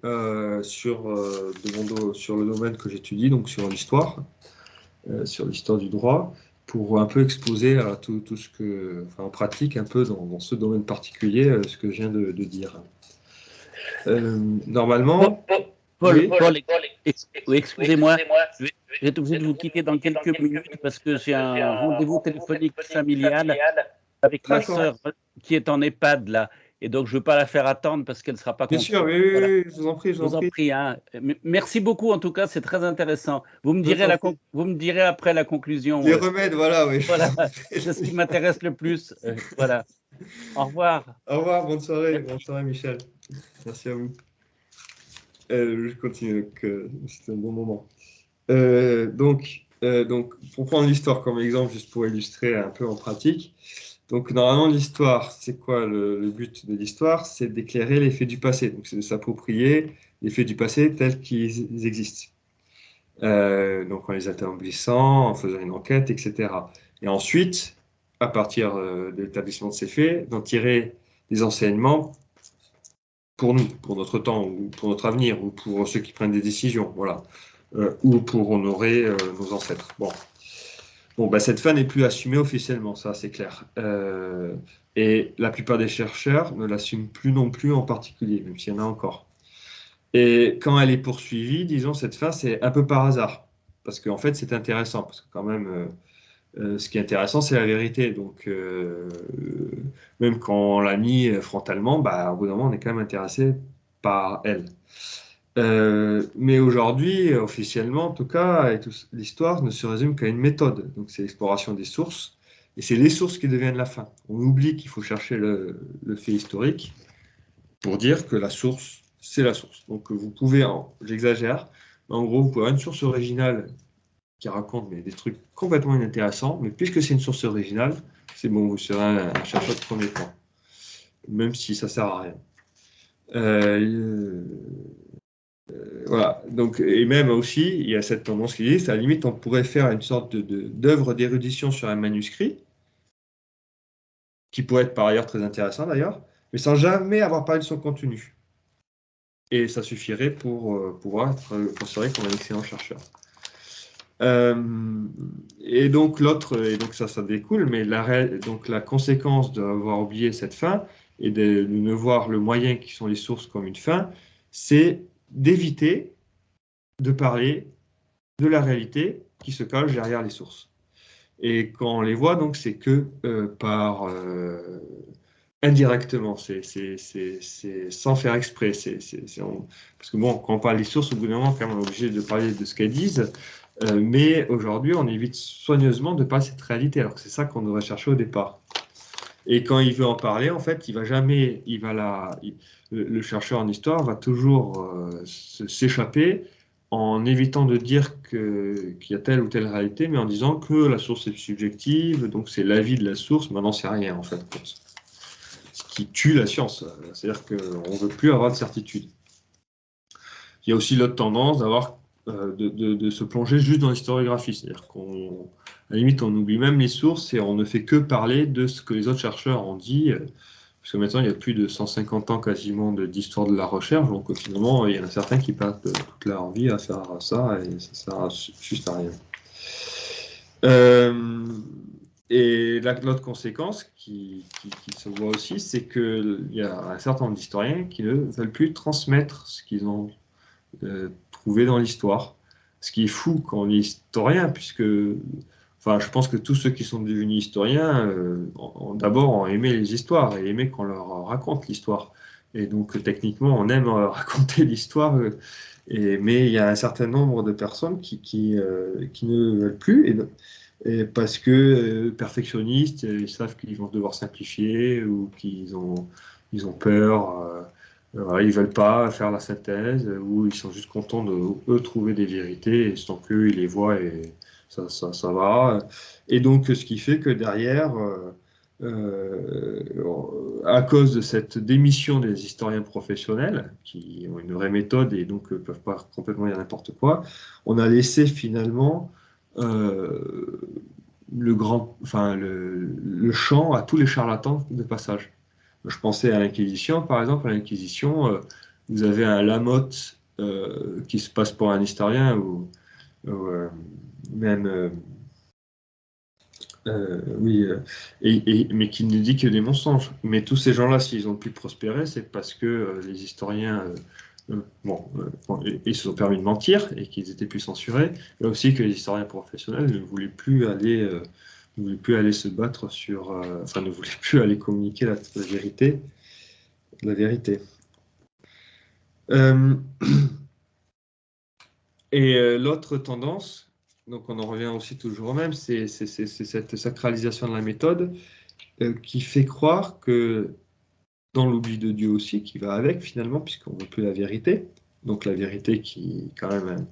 sur le domaine que j'étudie, donc sur l'histoire du droit. pour un peu exposer à tout ce que, enfin, en pratique, un peu dans ce domaine particulier, ce que je viens de dire. Normalement, oui. Oui, excusez-moi, je vais être obligé de vous quitter dans quelques minutes parce que j'ai un rendez-vous téléphonique familial avec ma D'accord. sœur qui est en EHPAD là. Et donc, je ne veux pas la faire attendre parce qu'elle ne sera pas Bien sûr, contente. oui, oui, Voilà. oui, je vous en prie, je Je vous en vous en prie. prie. Hein. Merci beaucoup, en tout cas, c'est très intéressant. Vous me Je vous direz, en prie. vous me direz après la conclusion. Les remèdes, voilà, oui. Voilà, c'est ce qui m'intéresse le plus. Voilà. Au revoir. Au revoir, bonne soirée Michel. Merci à vous. Je continue, c'était un bon moment. Donc, pour prendre l'histoire comme exemple, juste pour illustrer un peu en pratique, donc normalement l'histoire, c'est quoi le but de l'histoire? C'est d'éclairer les faits du passé, donc c'est de s'approprier les faits du passé tels qu'ils existent. Donc en les établissant, en faisant une enquête, etc. Et ensuite, à partir de l'établissement de ces faits, d'en tirer des enseignements pour nous, pour notre temps, ou pour notre avenir, ou pour ceux qui prennent des décisions, voilà, ou pour honorer nos ancêtres. Bon, bah, cette fin n'est plus assumée officiellement, ça c'est clair. Et la plupart des chercheurs ne l'assument plus non plus en particulier, même s'il y en a encore. Et quand elle est poursuivie, disons, cette fin, c'est un peu par hasard. Parce qu'en fait, c'est intéressant. Parce que quand même, ce qui est intéressant, c'est la vérité. Donc, même quand on la nie frontalement, bah, au bout d'un moment, on est quand même intéressé par elle. Mais aujourd'hui, officiellement, en tout cas, l'histoire ne se résume qu'à une méthode. Donc, c'est l'exploration des sources. Et c'est les sources qui deviennent la fin. On oublie qu'il faut chercher le fait historique pour dire que la source, c'est la source. Donc, vous pouvez, j'exagère, mais en gros, vous pouvez avoir une source originale qui raconte des trucs complètement inintéressants, mais puisque c'est une source originale, c'est bon, vous serez un chercheur de premier plan, même si ça sert à rien. Voilà. Donc, et même aussi, il y a cette tendance qui existe, à la limite, on pourrait faire une sorte d'œuvre d'érudition sur un manuscrit, qui pourrait être par ailleurs très intéressant d'ailleurs, mais sans jamais avoir parlé de son contenu. Et ça suffirait pour pouvoir être considéré comme un excellent chercheur. Et donc ça découle, mais donc la conséquence d'avoir oublié cette fin et de ne voir le moyen qui sont les sources comme une fin, c'est d'éviter de parler de la réalité qui se cache derrière les sources. Et quand on les voit, donc c'est que par indirectement, c'est sans faire exprès. Parce que bon, quand on parle des sources, au bout d'un moment, quand même, on est obligé de parler de ce qu'elles disent. Mais aujourd'hui, on évite soigneusement de parler de cette réalité, alors que c'est ça qu'on devrait chercher au départ. Et quand il veut en parler, en fait, il va jamais, le chercheur en histoire va toujours s'échapper en évitant de dire qu'il y a telle ou telle réalité, mais en disant que la source est subjective, donc c'est l'avis de la source, mais on n'en sait rien, en fait. Ce qui tue la science. C'est-à-dire qu'on ne veut plus avoir de certitude. Il y a aussi l'autre tendance de se plonger juste dans l'historiographie. C'est-à-dire qu'à la limite, on oublie même les sources et on ne fait que parler de ce que les autres chercheurs ont dit. Parce que maintenant, il y a plus de 150 ans quasiment d'histoire de la recherche. Donc, finalement, il y en a certains qui passent toute leur vie à faire ça et ça sert juste à rien. Et l'autre conséquence qui se voit aussi, c'est qu'il y a un certain nombre d'historiens qui ne veulent plus transmettre ce qu'ils ont trouvé dans l'histoire. Ce qui est fou quand on est historien, puisque enfin, je pense que tous ceux qui sont devenus historiens d'abord ont aimé les histoires et aimé qu'on leur raconte l'histoire. Et donc techniquement, on aime raconter l'histoire. Mais il y a un certain nombre de personnes qui ne veulent plus. Et parce que perfectionnistes, ils savent qu'ils vont devoir simplifier ou ils ont peur, voilà, ils veulent pas faire la synthèse ou ils sont juste contents de eux trouver des vérités et tant qu'eux ils les voient et ça va. Et donc ce qui fait que derrière, à cause de cette démission des historiens professionnels qui ont une vraie méthode et donc peuvent pas complètement dire n'importe quoi, on a laissé finalement le champ à tous les charlatans de passage. Je pensais à l'Inquisition, par exemple. À l'Inquisition, vous avez un Lamotte qui se passe pour un historien ou même Oui, mais qui ne dit que des mensonges. Mais tous ces gens-là, s'ils ont pu prospérer, c'est parce que les historiens, ils se sont permis de mentir et qu'ils étaient plus censurés, mais aussi que les historiens professionnels ne voulaient plus aller, se battre sur, enfin, ne voulaient plus aller communiquer la vérité, la vérité. Et l'autre tendance, donc on en revient aussi toujours au même, c'est cette sacralisation de la méthode qui fait croire que, dans l'oubli de Dieu aussi, qui va avec finalement, puisqu'on ne veut plus la vérité, donc la vérité qui, quand même,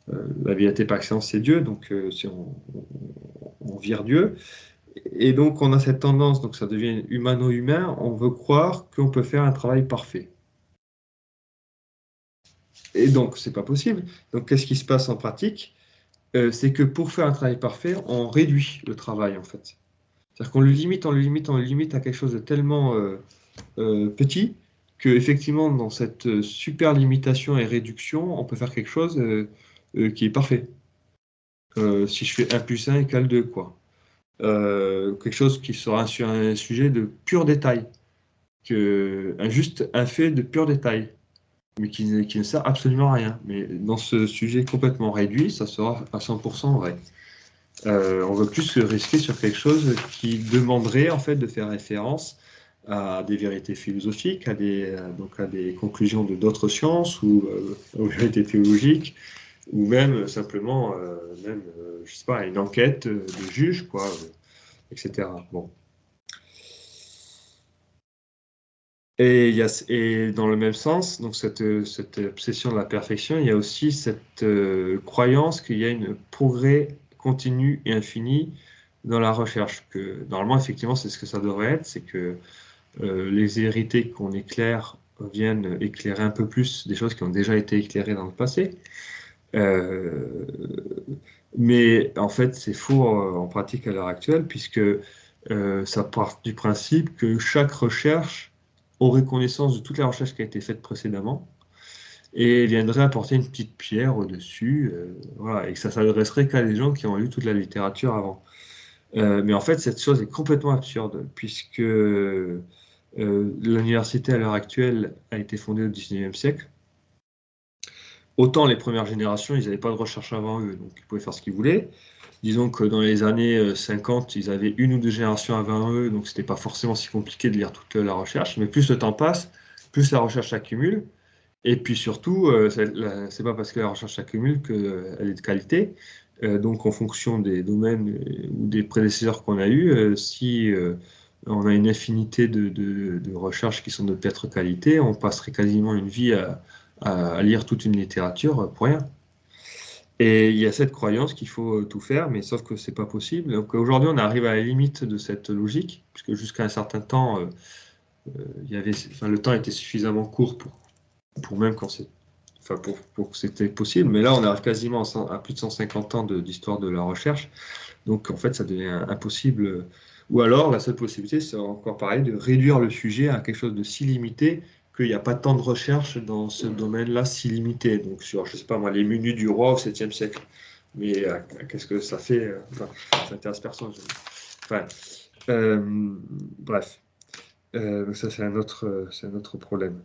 la vérité par excellence, c'est Dieu, donc si on vire Dieu, et donc on a cette tendance, donc ça devient humano-humain, on veut croire qu'on peut faire un travail parfait. Et donc, c'est pas possible. Donc, qu'est-ce qui se passe en pratique? C'est que pour faire un travail parfait, on réduit le travail, en fait. C'est-à-dire qu'on le limite, on le limite, on le limite à quelque chose de tellement petit que, effectivement, dans cette super limitation et réduction, on peut faire quelque chose qui est parfait. Si je fais 1 plus 1 égale 2, quoi. Quelque chose qui sera sur un sujet de pur détail, juste un fait de pur détail, mais qui ne sert absolument à rien. Mais dans ce sujet complètement réduit, ça sera à 100% vrai. On veut plus se risquer sur quelque chose qui demanderait en fait de faire référence à des vérités philosophiques, donc à des conclusions de d'autres sciences ou aux vérités théologiques, ou même simplement, je sais pas, à une enquête de juge, quoi, etc. Bon. Et dans le même sens, donc cette obsession de la perfection, il y a aussi cette croyance qu'il y a un progrès continu et infini dans la recherche. Que normalement, effectivement, c'est ce que ça devrait être, c'est que les vérités qu'on éclaire viennent éclairer un peu plus des choses qui ont déjà été éclairées dans le passé. Mais en fait, c'est faux en pratique à l'heure actuelle, puisque ça part du principe que chaque recherche aurait connaissance de toute la recherche qui a été faite précédemment et viendrait apporter une petite pierre au-dessus, voilà, et que ça s'adresserait qu'à des gens qui ont lu toute la littérature avant. Mais en fait, cette chose est complètement absurde, puisque l'université à l'heure actuelle a été fondée au XIXe siècle. Autant les premières générations, ils n'avaient pas de recherche avant eux, donc ils pouvaient faire ce qu'ils voulaient. Disons que dans les années 50, ils avaient 1 ou 2 générations avant eux, donc c'était pas forcément si compliqué de lire toute la recherche. Mais plus le temps passe, plus la recherche s'accumule. Et puis surtout, c'est pas parce que la recherche s'accumule qu'elle est de qualité. Donc en fonction des domaines ou des prédécesseurs qu'on a eus, si on a une infinité de recherches qui sont de piètre qualité, on passerait quasiment une vie à lire toute une littérature pour rien. Et il y a cette croyance qu'il faut tout faire, mais sauf que c'est pas possible. Donc aujourd'hui, on arrive à la limite de cette logique, puisque jusqu'à un certain temps, le temps était suffisamment court pour même quand c'est, enfin pour que c'était possible. Mais là, on arrive quasiment à plus de 150 ans d'histoire de la recherche. Donc en fait, ça devient impossible. Ou alors, la seule possibilité, c'est encore pareil, de réduire le sujet à quelque chose de si limité qu'il n'y a pas tant de recherche dans ce domaine-là si limité. Donc sur, je sais pas moi, les menus du roi au 7e siècle. Mais qu'est-ce que ça fait enfin, ça intéresse personne. Enfin, bref. Ça, c'est un autre problème.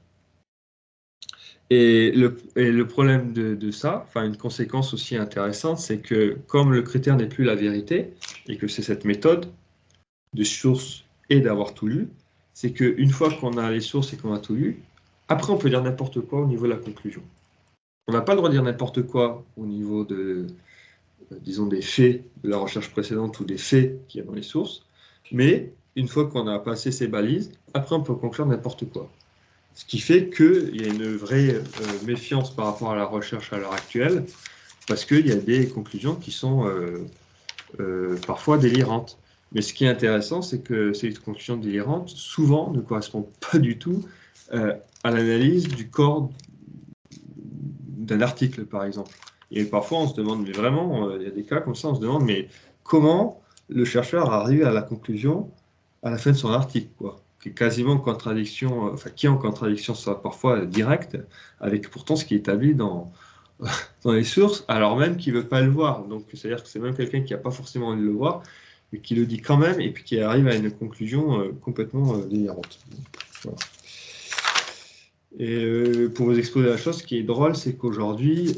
Et le problème de ça, enfin une conséquence aussi intéressante, c'est que comme le critère n'est plus la vérité, et que c'est cette méthode de source et d'avoir tout lu, c'est qu'une fois qu'on a les sources et qu'on a tout lu, après on peut dire n'importe quoi au niveau de la conclusion. On n'a pas le droit de dire n'importe quoi au niveau disons, des faits de la recherche précédente ou des faits qu'il y a dans les sources, mais une fois qu'on a passé ces balises, après on peut conclure n'importe quoi. Ce qui fait qu'il y a une vraie méfiance par rapport à la recherche à l'heure actuelle, parce qu'il y a des conclusions qui sont parfois délirantes. Mais ce qui est intéressant, c'est que ces conclusions délirantes, souvent, ne correspondent pas du tout à l'analyse du corps d'un article, par exemple. Et parfois, on se demande, mais vraiment, il y a des cas comme ça, on se demande, mais comment le chercheur arrive à la conclusion à la fin de son article, quoi, qui est quasiment en contradiction, enfin, qui est en contradiction, soit parfois directe, avec pourtant ce qui est établi dans les sources, alors même qu'il ne veut pas le voir. Donc, c'est-à-dire que c'est même quelqu'un qui n'a pas forcément envie de le voir, mais qui le dit quand même, et puis qui arrive à une conclusion complètement délirante. Voilà. Et pour vous exposer la chose, ce qui est drôle, c'est qu'aujourd'hui,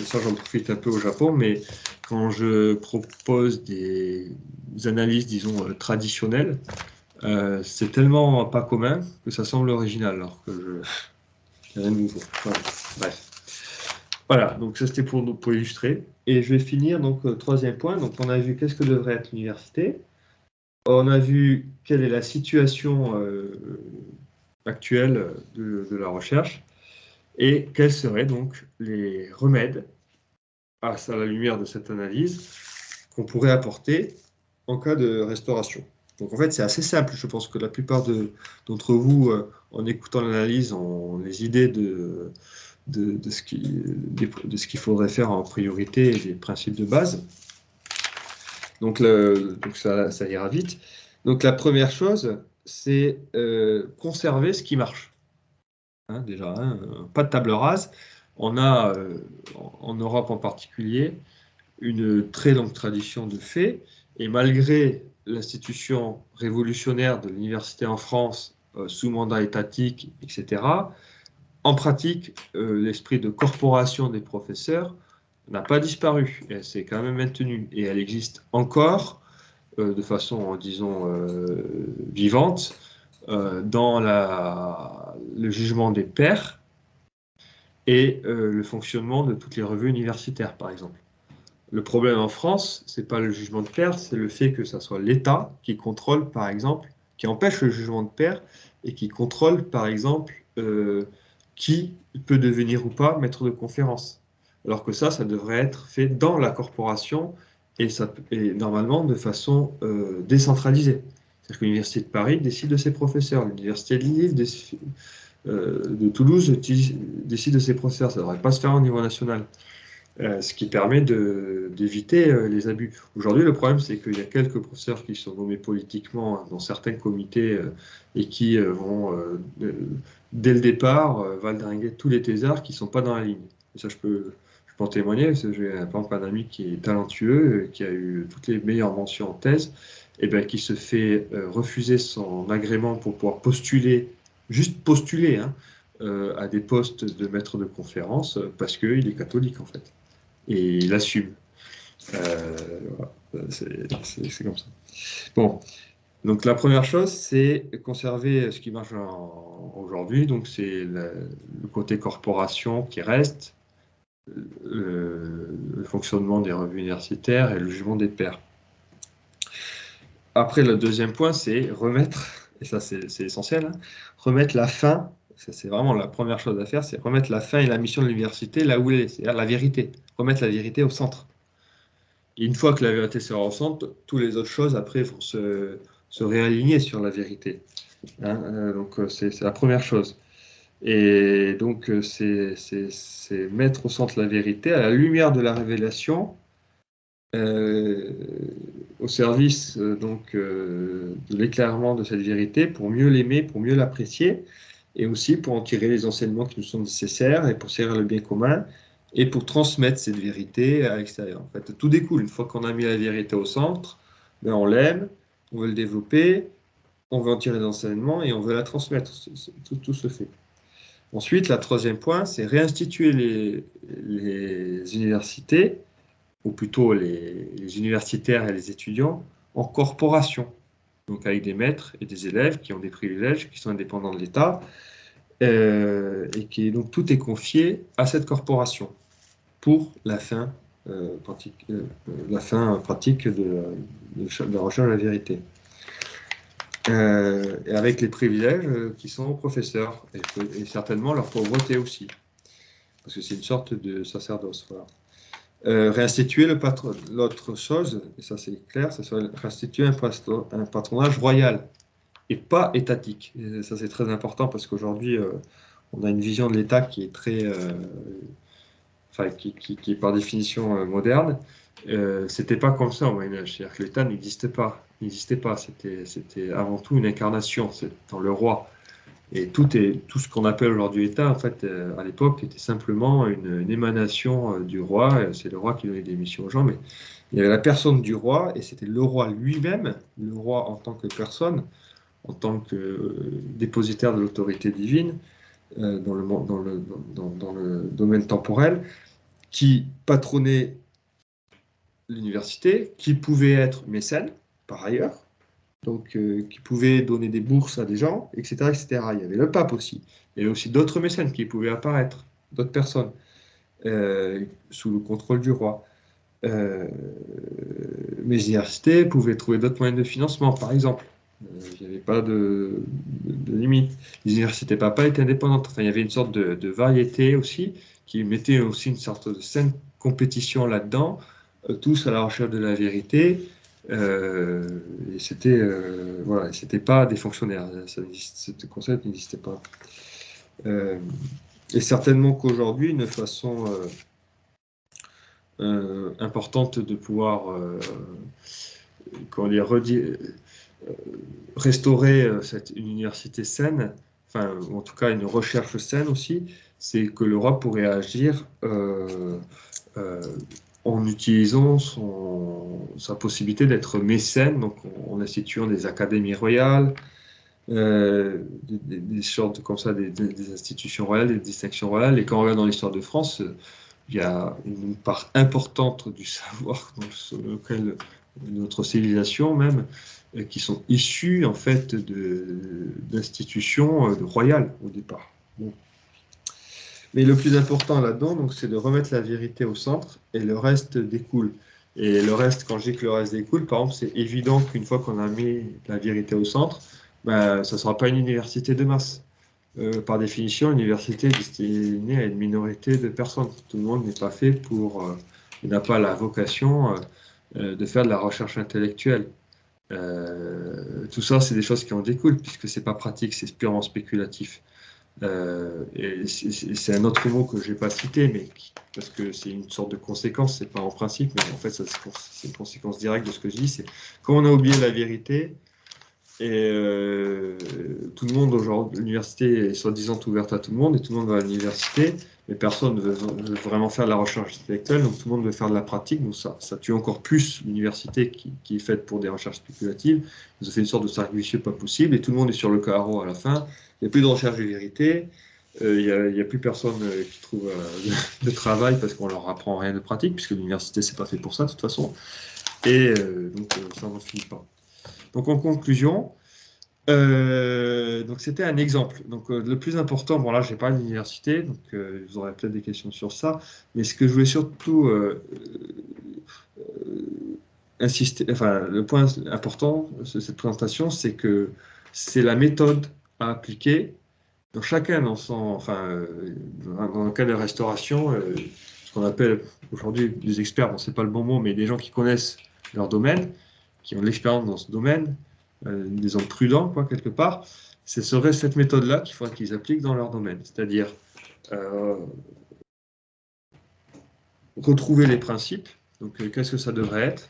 ça j'en profite un peu au Japon, mais quand je propose des analyses, disons, traditionnelles, c'est tellement pas commun que ça semble original, alors que c'est rien de nouveau. Voilà. Bref. Voilà, donc ça c'était pour illustrer. Et je vais finir, donc, troisième point. Donc on a vu qu'est-ce que devrait être l'université. On a vu quelle est la situation actuelle de la recherche et quels seraient donc les remèdes à la lumière de cette analyse qu'on pourrait apporter en cas de restauration. Donc en fait, c'est assez simple. Je pense que la plupart d'entre vous, en écoutant l'analyse, ont les idées de ce qu'il faudrait faire en priorité et des principes de base. Donc ça ira vite. Donc la première chose, c'est conserver ce qui marche. Hein, déjà, hein, pas de table rase. On a, en Europe en particulier, une très longue tradition de fait, et malgré l'institution révolutionnaire de l'université en France, sous mandat étatique, etc., en pratique, l'esprit de corporation des professeurs n'a pas disparu, elle s'est quand même maintenue, et elle existe encore de façon, disons, vivante, dans le jugement des pairs et le fonctionnement de toutes les revues universitaires, par exemple. Le problème en France, c'est pas le jugement de pair, c'est le fait que ça soit l'État qui contrôle, par exemple, qui empêche le jugement de pair et qui contrôle, par exemple, qui peut devenir ou pas maître de conférence. Alors que ça devrait être fait dans la corporation et normalement de façon décentralisée. C'est-à-dire que l'Université de Paris décide de ses professeurs, l'Université de Lille de Toulouse décide de ses professeurs. Ça ne devrait pas se faire au niveau national. Ce qui permet d'éviter les abus. Aujourd'hui, le problème, c'est qu'il y a quelques professeurs qui sont nommés politiquement dans certains comités et qui vont, dès le départ, valdinguer tous les thésards qui ne sont pas dans la ligne. Et ça, je peux en témoigner, parce que j'ai par exemple un ami qui est talentueux, qui a eu toutes les meilleures mentions en thèse, et bien, qui se fait refuser son agrément pour pouvoir postuler, juste postuler, hein, à des postes de maître de conférence, parce qu'il est catholique, en fait. Et il assume. Voilà, c'est comme ça. Bon, donc la première chose, c'est conserver ce qui marche aujourd'hui. Donc c'est le côté corporation qui reste, le fonctionnement des revues universitaires et le jugement des pairs. Après, le deuxième point, c'est remettre, et ça c'est essentiel, hein, remettre la fin. C'est vraiment la première chose à faire, c'est remettre la fin et la mission de l'université là où elle est, c'est-à-dire la vérité. Remettre la vérité au centre. Et une fois que la vérité sera au centre, toutes les autres choses après vont se réaligner sur la vérité. Hein, donc c'est la première chose. Et donc c'est mettre au centre la vérité à la lumière de la révélation, au service de l'éclairement de cette vérité pour mieux l'aimer, pour mieux l'apprécier, et aussi pour en tirer les enseignements qui nous sont nécessaires et pour servir le bien commun et pour transmettre cette vérité à l'extérieur. En fait, tout découle. Une fois qu'on a mis la vérité au centre, ben on l'aime, on veut le développer, on veut en tirer des enseignements et on veut la transmettre. Tout se fait. Ensuite, le troisième point, c'est réinstituer les universités, ou plutôt les universitaires et les étudiants, en corporation. Donc avec des maîtres et des élèves qui ont des privilèges, qui sont indépendants de l'État, et donc tout est confié à cette corporation pour la fin pratique de la recherche de la vérité. Et avec les privilèges qui sont aux professeurs, et certainement leur pauvreté aussi, parce que c'est une sorte de sacerdoce. Voilà. Réinstituer l'autre chose, et ça c'est clair, ça serait réinstituer un patronage royal et pas étatique. Et ça c'est très important parce qu'aujourd'hui on a une vision de l'État qui est très, qui est par définition moderne. C'était pas comme ça au Moyen-Âge, c'est-à-dire que l'État n'existait pas, c'était avant tout une incarnation, c'est dans le roi. Et tout ce qu'on appelle aujourd'hui État, en fait, à l'époque, était simplement une émanation du roi. C'est le roi qui donnait des missions aux gens, mais il y avait la personne du roi, et c'était le roi lui-même, le roi en tant que personne, en tant que dépositaire de l'autorité divine, dans le domaine temporel, qui patronnait l'université, qui pouvait être mécène, par ailleurs, donc qui pouvait donner des bourses à des gens, etc., etc. Il y avait le pape aussi. Il y avait aussi d'autres mécènes qui pouvaient apparaître, d'autres personnes, sous le contrôle du roi. Les universités pouvaient trouver d'autres moyens de financement, par exemple. Il n'y avait pas de limite. Les universités papas étaient indépendantes. Enfin, il y avait une sorte de variété aussi, qui mettait aussi une sorte de saine compétition là-dedans, tous à la recherche de la vérité. Et c'était pas des fonctionnaires. Ce concept n'existait pas. Et certainement qu'aujourd'hui, une façon importante de pouvoir restaurer cette université saine, enfin, en tout cas une recherche saine aussi, c'est que le roi pourrait agir en utilisant sa possibilité d'être mécène, donc en instituant des académies royales, des sortes comme ça, des institutions royales, des distinctions royales. Et quand on regarde dans l'histoire de France, il y a une part importante du savoir dans lequel notre civilisation même, qui sont issus en fait d'institutions royales au départ. Bon. Mais le plus important là-dedans, donc, c'est de remettre la vérité au centre et le reste découle. Et le reste, quand je dis que le reste découle, par exemple, c'est évident qu'une fois qu'on a mis la vérité au centre, ben, ça ne sera pas une université de masse. Par définition, l'université est destinée à une minorité de personnes. Tout le monde n'est pas fait il n'a pas la vocation de faire de la recherche intellectuelle. Tout ça, c'est des choses qui en découlent, puisque c'est pas pratique, c'est purement spéculatif. Et c'est un autre mot que je n'ai pas cité, mais parce que c'est une sorte de conséquence, c'est pas en principe, mais en fait, c'est une conséquence directe de ce que je dis. C'est quand on a oublié la vérité, et tout le monde aujourd'hui, l'université est soi-disant ouverte à tout le monde, et tout le monde va à l'université, mais personne ne veut vraiment faire de la recherche intellectuelle, donc tout le monde veut faire de la pratique, donc ça tue encore plus l'université qui est faite pour des recherches spéculatives. Ça fait une sorte de cercle vicieux pas possible, et tout le monde est sur le carreau à la fin. Il n'y a plus de recherche de vérité, il n'y a plus personne qui trouve de travail parce qu'on leur apprend rien de pratique, puisque l'université c'est pas fait pour ça de toute façon, et donc ça n'en finit pas. Donc en conclusion, donc c'était un exemple. Donc le plus important, bon là j'ai pas l'université, donc vous aurez peut-être des questions sur ça, mais ce que je voulais surtout insister, enfin le point important de cette présentation, c'est que c'est la méthode à appliquer. Donc chacun dans le cas de la restauration, ce qu'on appelle aujourd'hui des experts, bon c'est pas le bon mot, mais des gens qui connaissent leur domaine, qui ont de l'expérience dans ce domaine, des hommes prudents, quoi, quelque part, ce serait cette méthode-là qu'il faudrait qu'ils appliquent dans leur domaine. C'est-à-dire retrouver les principes, donc qu'est-ce que ça devrait être,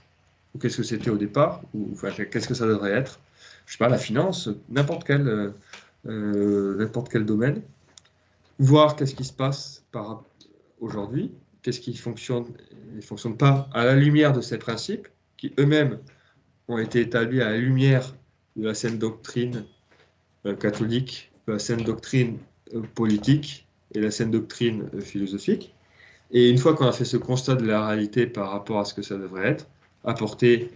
ou qu'est-ce que c'était au départ, ou enfin, qu'est-ce que ça devrait être, je sais pas, la finance, n'importe quel domaine, voir qu'est-ce qui se passe aujourd'hui, qu'est-ce qui fonctionne et ne fonctionne pas à la lumière de ces principes, qui eux-mêmes ont été établis à la lumière de la saine doctrine catholique, la saine doctrine politique et la saine doctrine philosophique. Et une fois qu'on a fait ce constat de la réalité par rapport à ce que ça devrait être, apporter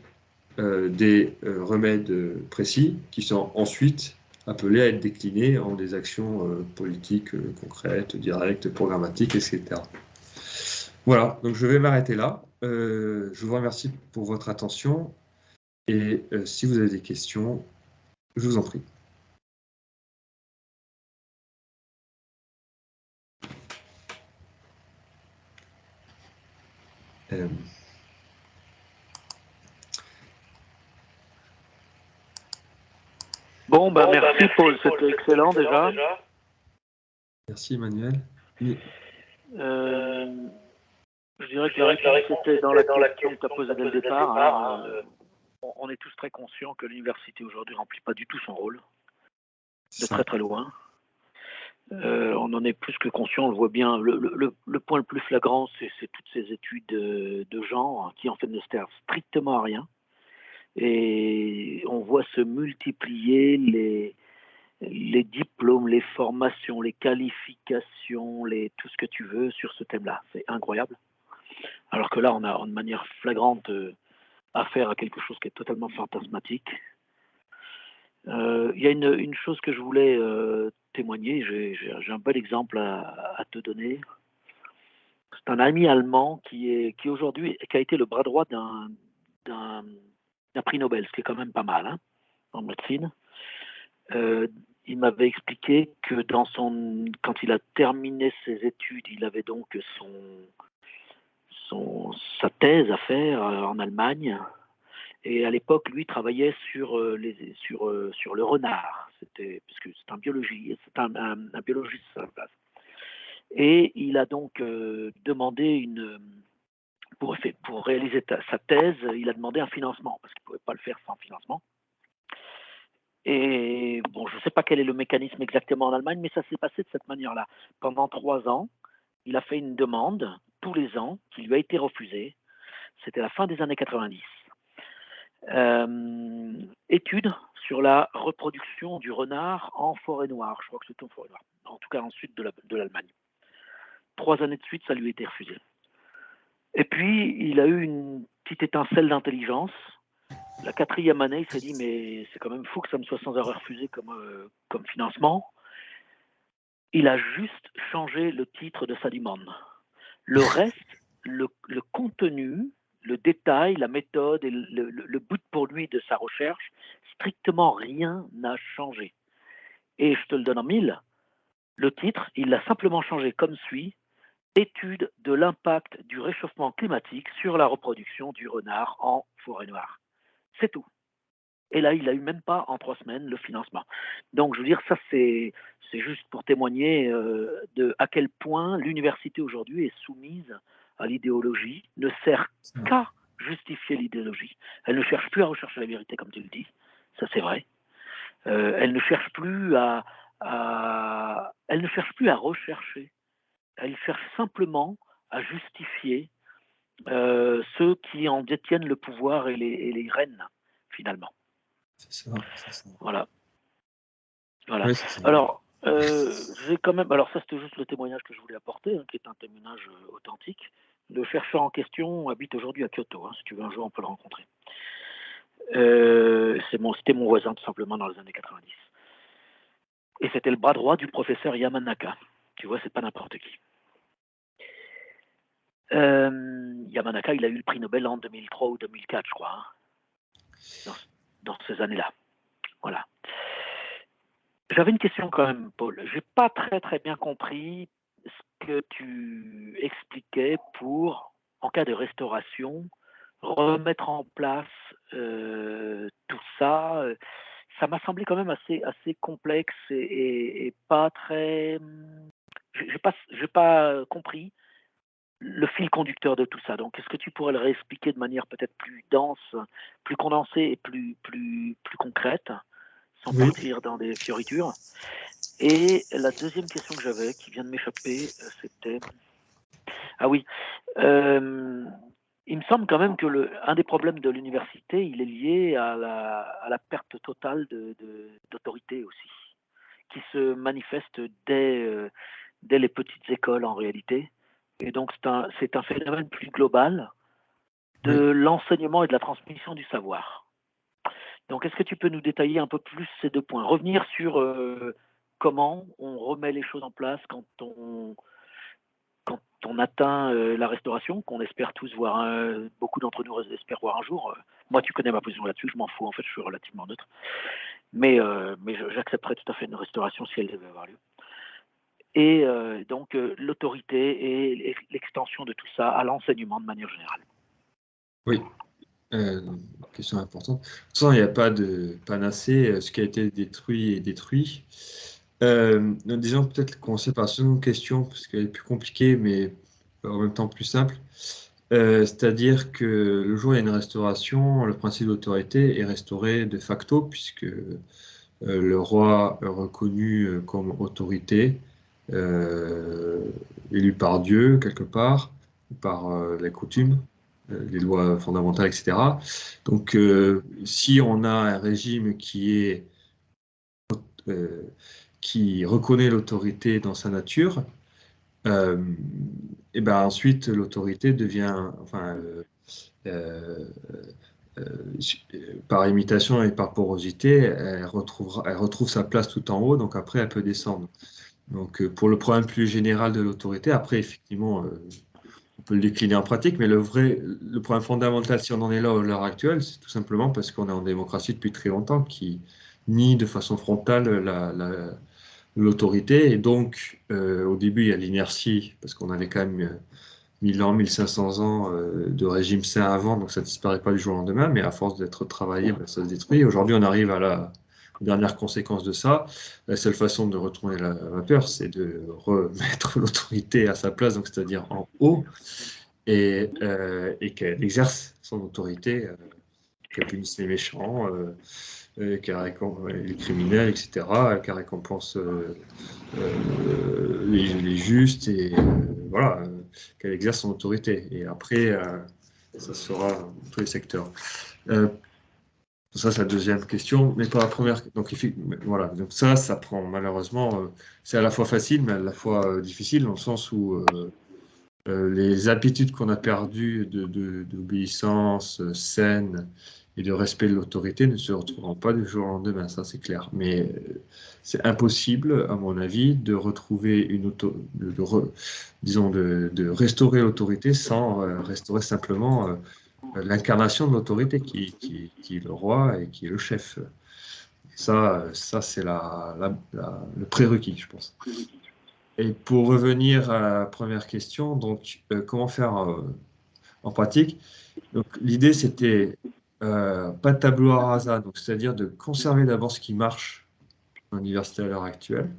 des remèdes précis qui sont ensuite appelés à être déclinés en des actions politiques concrètes, directes, programmatiques, etc. Voilà, donc je vais m'arrêter là. Je vous remercie pour votre attention et si vous avez des questions, je vous en prie. Bon, ben merci Paul, c'était excellent déjà. Merci Emmanuel. Oui. Je dirais que la réponse était dans la question que tu as posée dès le départ. Hein. On est tous très conscients que l'université aujourd'hui ne remplit pas du tout son rôle, de très très loin. On en est plus que conscient, on le voit bien. Le point le plus flagrant, c'est toutes ces études de genre qui en fait ne servent strictement à rien. Et on voit se multiplier les diplômes, les formations, les qualifications, tout ce que tu veux sur ce thème-là. C'est incroyable. Alors que là, on a de manière flagrante affaire à quelque chose qui est totalement fantasmatique. Il y a une chose que je voulais témoigner, j'ai un bel exemple à te donner. C'est un ami allemand qui aujourd'hui qui a été le bras droit d'un prix Nobel, ce qui est quand même pas mal hein, en médecine. Il m'avait expliqué que quand il a terminé ses études, il avait donc sa thèse à faire en Allemagne. Et à l'époque, lui travaillait sur le renard. Parce que c'est un biologiste à la place. Et il a donc demandé pour réaliser sa thèse, il a demandé un financement parce qu'il ne pouvait pas le faire sans financement. Et bon, je ne sais pas quel est le mécanisme exactement en Allemagne, mais ça s'est passé de cette manière-là. Pendant 3 ans, il a fait une demande tous les ans qui lui a été refusée. C'était la fin des années 90. Étude sur la reproduction du renard en forêt noire. Je crois que c'était en forêt noire. En tout cas, en sud de l'Allemagne. 3 années de suite, ça lui a été refusé. Et puis, il a eu une petite étincelle d'intelligence. La 4e année, il s'est dit, mais c'est quand même fou que ça me soit sans arrêt refusé comme financement. Il a juste changé le titre de sa demande. Le reste, le contenu, le détail, la méthode et le but pour lui de sa recherche, strictement rien n'a changé. Et je te le donne en 1000, le titre, il l'a simplement changé comme suit: étude de l'impact du réchauffement climatique sur la reproduction du renard en forêt noire. C'est tout. Et là, il n'a eu même pas en 3 semaines le financement. Donc, je veux dire, ça, c'est juste pour témoigner de à quel point l'université aujourd'hui est soumise à l'idéologie, ne sert qu'à justifier l'idéologie. Elle ne cherche plus à rechercher la vérité, comme tu le dis. Ça, c'est vrai. Elle ne cherche plus elle ne cherche plus à rechercher. Elle cherche simplement à justifier ceux qui en détiennent le pouvoir et les rênes, finalement. C'est ça. Voilà. Oui, c'est ça. Alors, j'ai quand même. Alors, ça, c'était juste le témoignage que je voulais apporter, hein, qui est un témoignage authentique. Le chercheur en question habite aujourd'hui à Kyoto. Hein, si tu veux, un jour, on peut le rencontrer. C'était mon voisin, tout simplement, dans les années 90. Et c'était le bras droit du professeur Yamanaka. Tu vois, c'est pas n'importe qui. Yamanaka, il a eu le prix Nobel en 2003 ou 2004, je crois, hein, dans ces années-là. Voilà. J'avais une question quand même, Paul. J'ai pas très très bien compris ce que tu expliquais pour, en cas de restauration, remettre en place tout ça. Ça m'a semblé quand même assez complexe et pas très. J'ai pas compris le fil conducteur de tout ça. Donc, est-ce que tu pourrais le réexpliquer de manière peut-être plus dense, plus condensée et plus concrète, sans partir dans des fioritures? Et la deuxième question que j'avais, qui vient de m'échapper, c'était... Ah oui, il me semble quand même que un des problèmes de l'université, il est lié à la perte totale d'autorité aussi, qui se manifeste dès les petites écoles en réalité. Et donc c'est un phénomène plus global de l'enseignement et de la transmission du savoir. Donc est-ce que tu peux nous détailler un peu plus ces 2 points? Revenir sur comment on remet les choses en place quand on atteint la restauration, qu'on espère tous voir, beaucoup d'entre nous espèrent voir un jour. Moi, tu connais ma position là-dessus, je m'en fous, en fait, je suis relativement neutre. Mais j'accepterais tout à fait une restauration si elle devait avoir lieu. Et donc, l'autorité et l'extension de tout ça à l'enseignement de manière générale. Oui, question importante. De toute façon, il n'y a pas de panacée. Ce qui a été détruit est détruit. Disons peut-être commencer par la seconde question, parce qu'elle est plus compliquée, mais en même temps plus simple. C'est-à-dire que le jour où il y a une restauration, le principe d'autorité est restauré de facto, puisque le roi est reconnu comme autorité élu par Dieu quelque part, par la coutume, les lois fondamentales, etc. Donc, si on a un régime qui reconnaît l'autorité dans sa nature, et ben ensuite l'autorité devient, enfin, euh, par imitation et par porosité, elle retrouve sa place tout en haut, donc après elle peut descendre. Donc pour le problème plus général de l'autorité, après effectivement, on peut le décliner en pratique, mais le problème fondamental, si on en est là à l'heure actuelle, c'est tout simplement parce qu'on est en démocratie depuis très longtemps, qui nie de façon frontale l'autorité. Et donc, au début, il y a l'inertie, parce qu'on avait quand même 1000 ans, 1500 ans de régime sain avant, donc ça ne disparaît pas du jour au lendemain, mais à force d'être travaillé, ben, ça se détruit. Aujourd'hui, on arrive à la dernière conséquence de ça. La seule façon de retourner la vapeur, c'est de remettre l'autorité à sa place, donc c'est-à-dire en haut, et qu'elle exerce son autorité, qu'elle punisse les méchants, les criminels, etc., qu'elle récompense les justes, et voilà, qu'elle exerce son autorité. Et après, ça sera dans tous les secteurs. Ça, c'est la deuxième question, mais pas la première. Donc, voilà. Donc ça prend malheureusement, c'est à la fois facile, mais à la fois difficile, dans le sens où les habitudes qu'on a perdues d'obéissance saine et de respect de l'autorité ne se retrouveront pas du jour au lendemain, ça c'est clair. Mais c'est impossible, à mon avis, de retrouver disons, de restaurer l'autorité sans restaurer simplement l'incarnation de l'autorité qui est le roi et qui est le chef. Ça c'est le prérequis, je pense. Et pour revenir à la première question, donc comment faire en pratique? Donc l'idée c'était pas de tableau rasa, donc c'est-à-dire de conserver d'abord ce qui marche dans l'université à l'heure actuelle,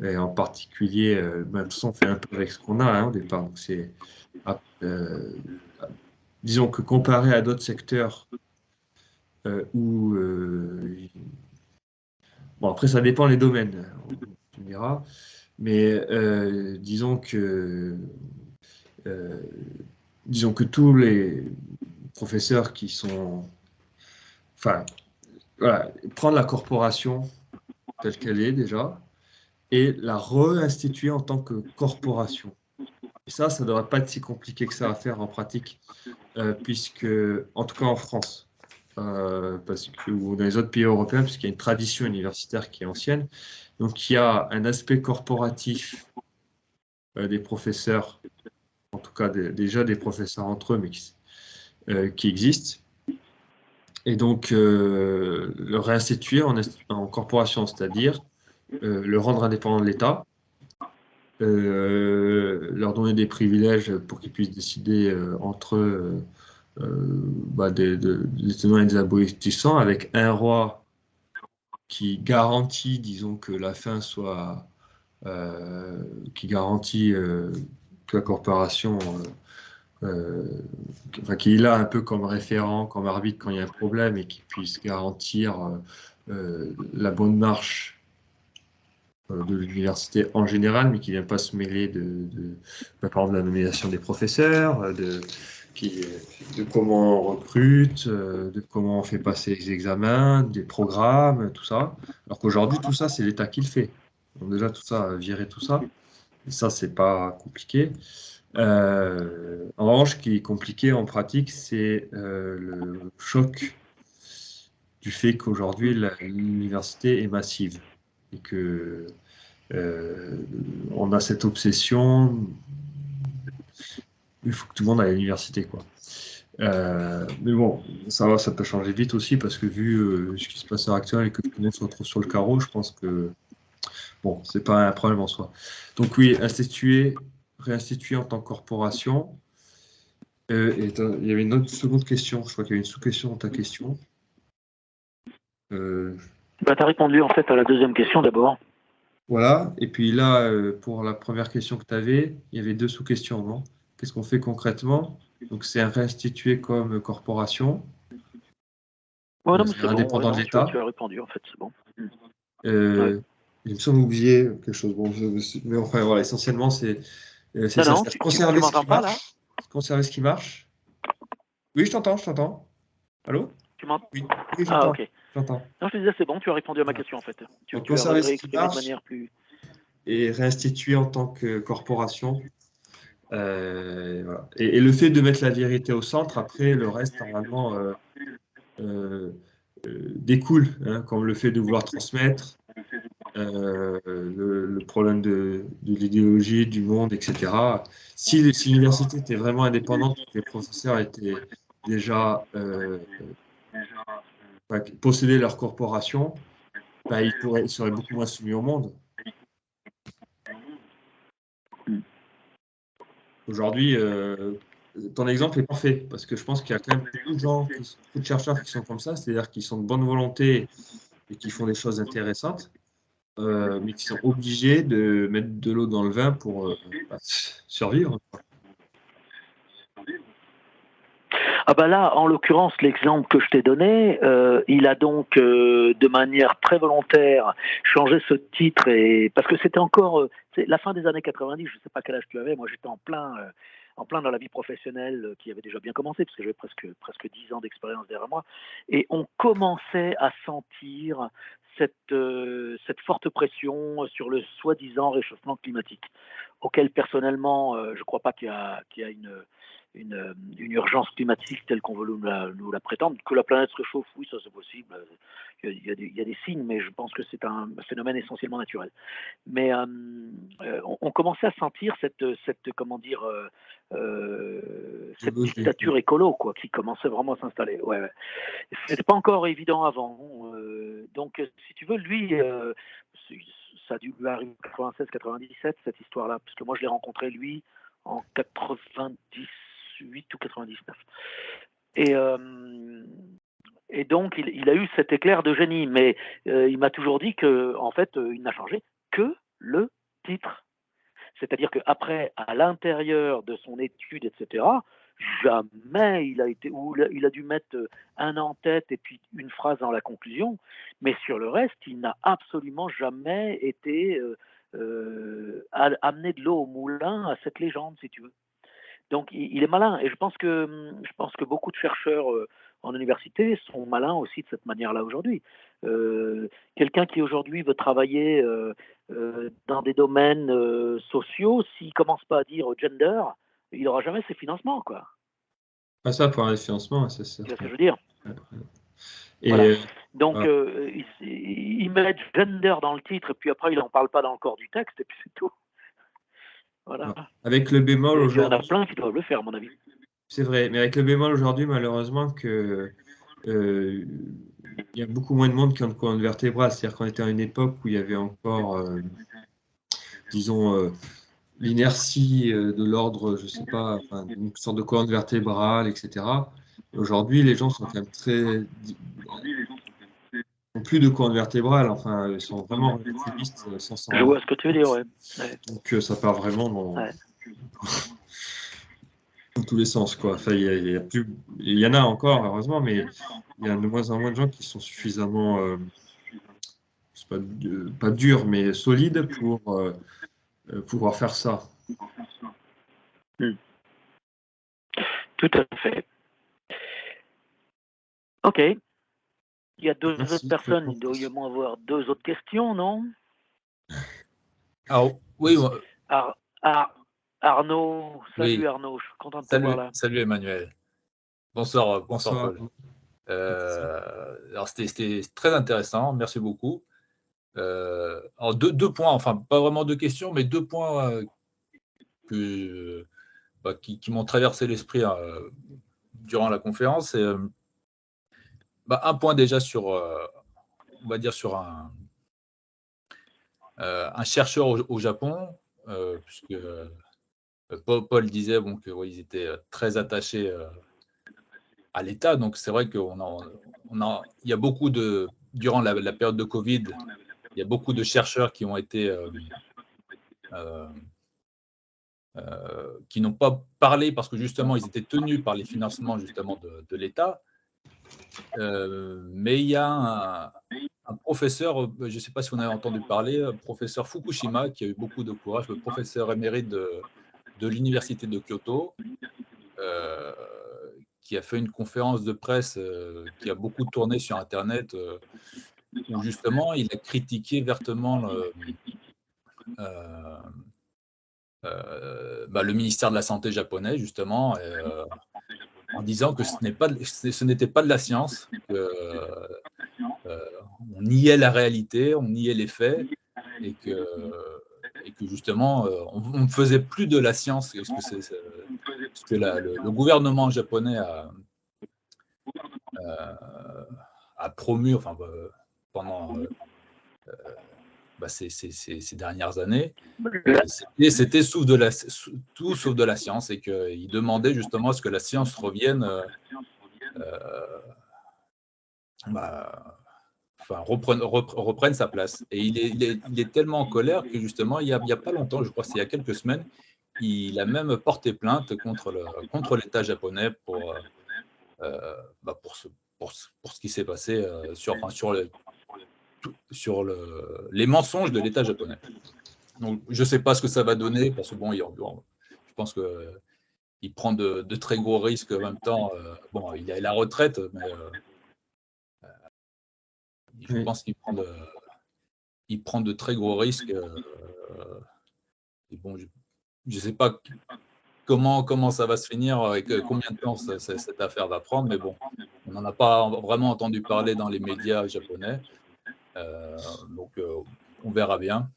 et en particulier, de toute façon on fait un peu avec ce qu'on a au départ. Donc c'est euh, disons que comparé à d'autres secteurs où bon après ça dépend les domaines, tu me diras, mais euh, disons que tous les professeurs qui sont, enfin, voilà, prendre la corporation telle qu'elle est déjà et la réinstituer en tant que corporation. Et ça ne devrait pas être si compliqué que ça à faire en pratique, puisque, en tout cas en France, ou dans les autres pays européens, puisqu'il y a une tradition universitaire qui est ancienne, donc il y a un aspect corporatif des professeurs, en tout cas déjà des professeurs entre eux, mais qui existent. Et donc, le réinstituer en corporation, c'est-à-dire le rendre indépendant de l'État, leur donner des privilèges pour qu'ils puissent décider entre eux des tenants et des aboutissants, avec un roi qui garantit, disons, que la fin soit, qui garantit que la corporation enfin, qui est là un peu comme référent, comme arbitre quand il y a un problème, et qui puisse garantir la bonne marche de l'université en général, mais qui ne vient pas se mêler par exemple, de la nomination des professeurs, de comment on recrute, de comment on fait passer les examens, des programmes, tout ça. Alors qu'aujourd'hui, tout ça, c'est l'État qui le fait. Donc déjà, tout ça, virer tout ça, et ça, c'est pas compliqué. En revanche, ce qui est compliqué en pratique, c'est le choc du fait qu'aujourd'hui, l'université est massive et que on a cette obsession, il faut que tout le monde aille à l'université, quoi. Mais bon, ça peut changer vite aussi parce que vu ce qui se passe à l'heure actuelle et que tout le monde se retrouve sur le carreau, je pense que bon, c'est pas un problème en soi. Donc oui, réinstituer en tant que corporation. Il y avait une autre seconde question, je crois qu'il y avait une sous-question dans ta question. Bah, tu as répondu en fait à la deuxième question d'abord. Voilà, et puis là, pour la première question que tu avais, il y avait deux sous-questions, non? Qu'est-ce qu'on fait concrètement? Donc c'est réinstituer comme corporation, Ouais, non, mais c'est c'est bon, ouais, indépendant de non, tu l'État. as répondu en fait, c'est bon. Ouais. Euh, Il me semble oublier quelque chose. Bon, mais enfin, voilà, essentiellement, c'est ça. Non, C'est tu conserver ce m'entends qui pas là? marche. Conserver ce qui marche. Oui, je t'entends, je t'entends. Allô? Tu m'entends? Oui, oui, Ah, j'entends. ok. J'entends. Non, je te disais, c'est bon, tu as répondu à ma Voilà. question en fait. Donc, Tu as conserver ce qui réexprimé de marche manière plus. et réinstituer en tant que corporation. Voilà. Et le fait de mettre la vérité au centre, après, le reste, normalement, découle, hein, comme le fait de vouloir transmettre, le problème de l'idéologie, du monde, etc. Si l'université était vraiment indépendante, que les professeurs étaient déjà possédaient leur corporation, bah, ils seraient beaucoup moins soumis au monde. Aujourd'hui, ton exemple est parfait, parce que je pense qu'il y a quand même beaucoup de gens, beaucoup de chercheurs qui sont comme ça, c'est-à-dire qui sont de bonne volonté et qui font des choses intéressantes, mais qui sont obligés de mettre de l'eau dans le vin pour survivre. Ah bah là, en l'occurrence, l'exemple que je t'ai donné, il a donc de manière très volontaire changé ce titre parce que c'était encore la fin des années 90. Je ne sais pas quel âge tu avais. Moi, j'étais en plein dans la vie professionnelle qui avait déjà bien commencé parce que j'avais presque 10 ans d'expérience derrière moi, et on commençait à sentir cette forte pression sur le soi-disant réchauffement climatique, auquel personnellement, je ne crois pas qu'il y a une urgence climatique telle qu'on veut nous la prétendre. Que la planète se réchauffe, oui, ça c'est possible. Il y a des signes, mais je pense que c'est un phénomène essentiellement naturel. Mais on commençait à sentir cette comment dire, cette dictature écolo, quoi, qui commençait vraiment à s'installer. Ouais, ouais. C'était pas encore évident avant. Donc, si tu veux, lui, ça a dû lui arriver en 96-97, cette histoire-là, parce que moi, je l'ai rencontré, lui, en 98 ou 99. Et donc, il a eu cet éclair de génie, mais il m'a toujours dit que, en fait, il n'a changé que le titre. C'est-à-dire qu'après, à l'intérieur de son étude, etc., jamais il a dû mettre un en-tête et puis une phrase dans la conclusion, mais sur le reste, il n'a absolument jamais été amené de l'eau au moulin à cette légende, si tu veux. Donc il est malin, et je pense que beaucoup de chercheurs en université sont malins aussi de cette manière-là aujourd'hui. Quelqu'un qui aujourd'hui veut travailler dans des domaines sociaux, s'il commence pas à dire gender, il n'aura jamais ses financements, quoi. Pas ça pour un financement, c'est Tu vois ce certain. que je veux dire? Et Voilà. Donc voilà. il met gender dans le titre, et puis après il n'en parle pas dans le corps du texte, et puis c'est tout. Voilà. Avec le bémol Et il y en a aujourd'hui, plein qui doivent le faire, à mon avis. c'est vrai, mais avec le bémol aujourd'hui, malheureusement, que il y a beaucoup moins de monde qui ont de colonne vertébrale. C'est-à-dire qu'on était à une époque où il y avait encore, disons, l'inertie de l'ordre, je sais pas, enfin, une sorte de colonne vertébrale, etc. Aujourd'hui, les gens sont quand même n'ont plus de colonne vertébrale. Enfin, ils sont vraiment relativistes sans s'en Je rendre vois ce que tu veux dire, ouais. Ouais. Donc, ça part vraiment Ouais. dans tous les sens, quoi. Enfin, il y a plus, il y en a encore, heureusement, mais il y a de moins en moins de gens qui sont suffisamment, c'est pas durs, mais solides pour pouvoir faire ça. Tout à fait. Ok. Il y a deux Merci, autres personnes. Il doit y avoir deux autres questions, non? Alors, oui, Arnaud, salut oui. Arnaud, je suis content de te voir là. Salut Emmanuel. Bonsoir Bonsoir. Paul. Alors c'était très intéressant, merci beaucoup. Alors deux points, enfin pas vraiment deux questions, mais deux points qui m'ont traversé l'esprit durant la conférence. Un point déjà sur, on va dire sur un chercheur au Japon, puisque Paul disait qu'ils étaient très attachés à l'État. Donc, c'est vrai qu'il y a beaucoup durant la période de Covid, il y a beaucoup de chercheurs qui ont été, qui n'ont pas parlé parce que justement, ils étaient tenus par les financements justement de l'État. Mais il y a un professeur, je ne sais pas si vous en avez entendu parler, professeur Fukushima, qui a eu beaucoup de courage, le professeur émérite de l'université de Kyoto, qui a fait une conférence de presse qui a beaucoup tourné sur Internet, où justement il a critiqué vertement le ministère de la Santé japonais, justement, en disant que ce n'était pas de la science, on niait la réalité, on niait les faits, et que justement, on ne faisait plus de la science, ce que le gouvernement japonais a promu, enfin, pendant ces dernières années, c'était tout sauf de la science, et qu'il demandait justement à ce que la science revienne, reprenne sa place. Et il est tellement en colère que justement, il y a pas longtemps, je crois que c'est il y a quelques semaines, il a même porté plainte contre l'État japonais pour ce qui s'est passé sur les mensonges de l'État japonais. Donc, je ne sais pas ce que ça va donner, parce que bon, je pense qu'il prend de très gros risques en même temps. Il a la retraite, mais je pense qu'il prend de très gros risques. Et bon, je ne sais pas comment ça va se finir et combien de temps cette affaire va prendre, mais bon, on n'en a pas vraiment entendu parler dans les médias japonais. Donc, on verra bien.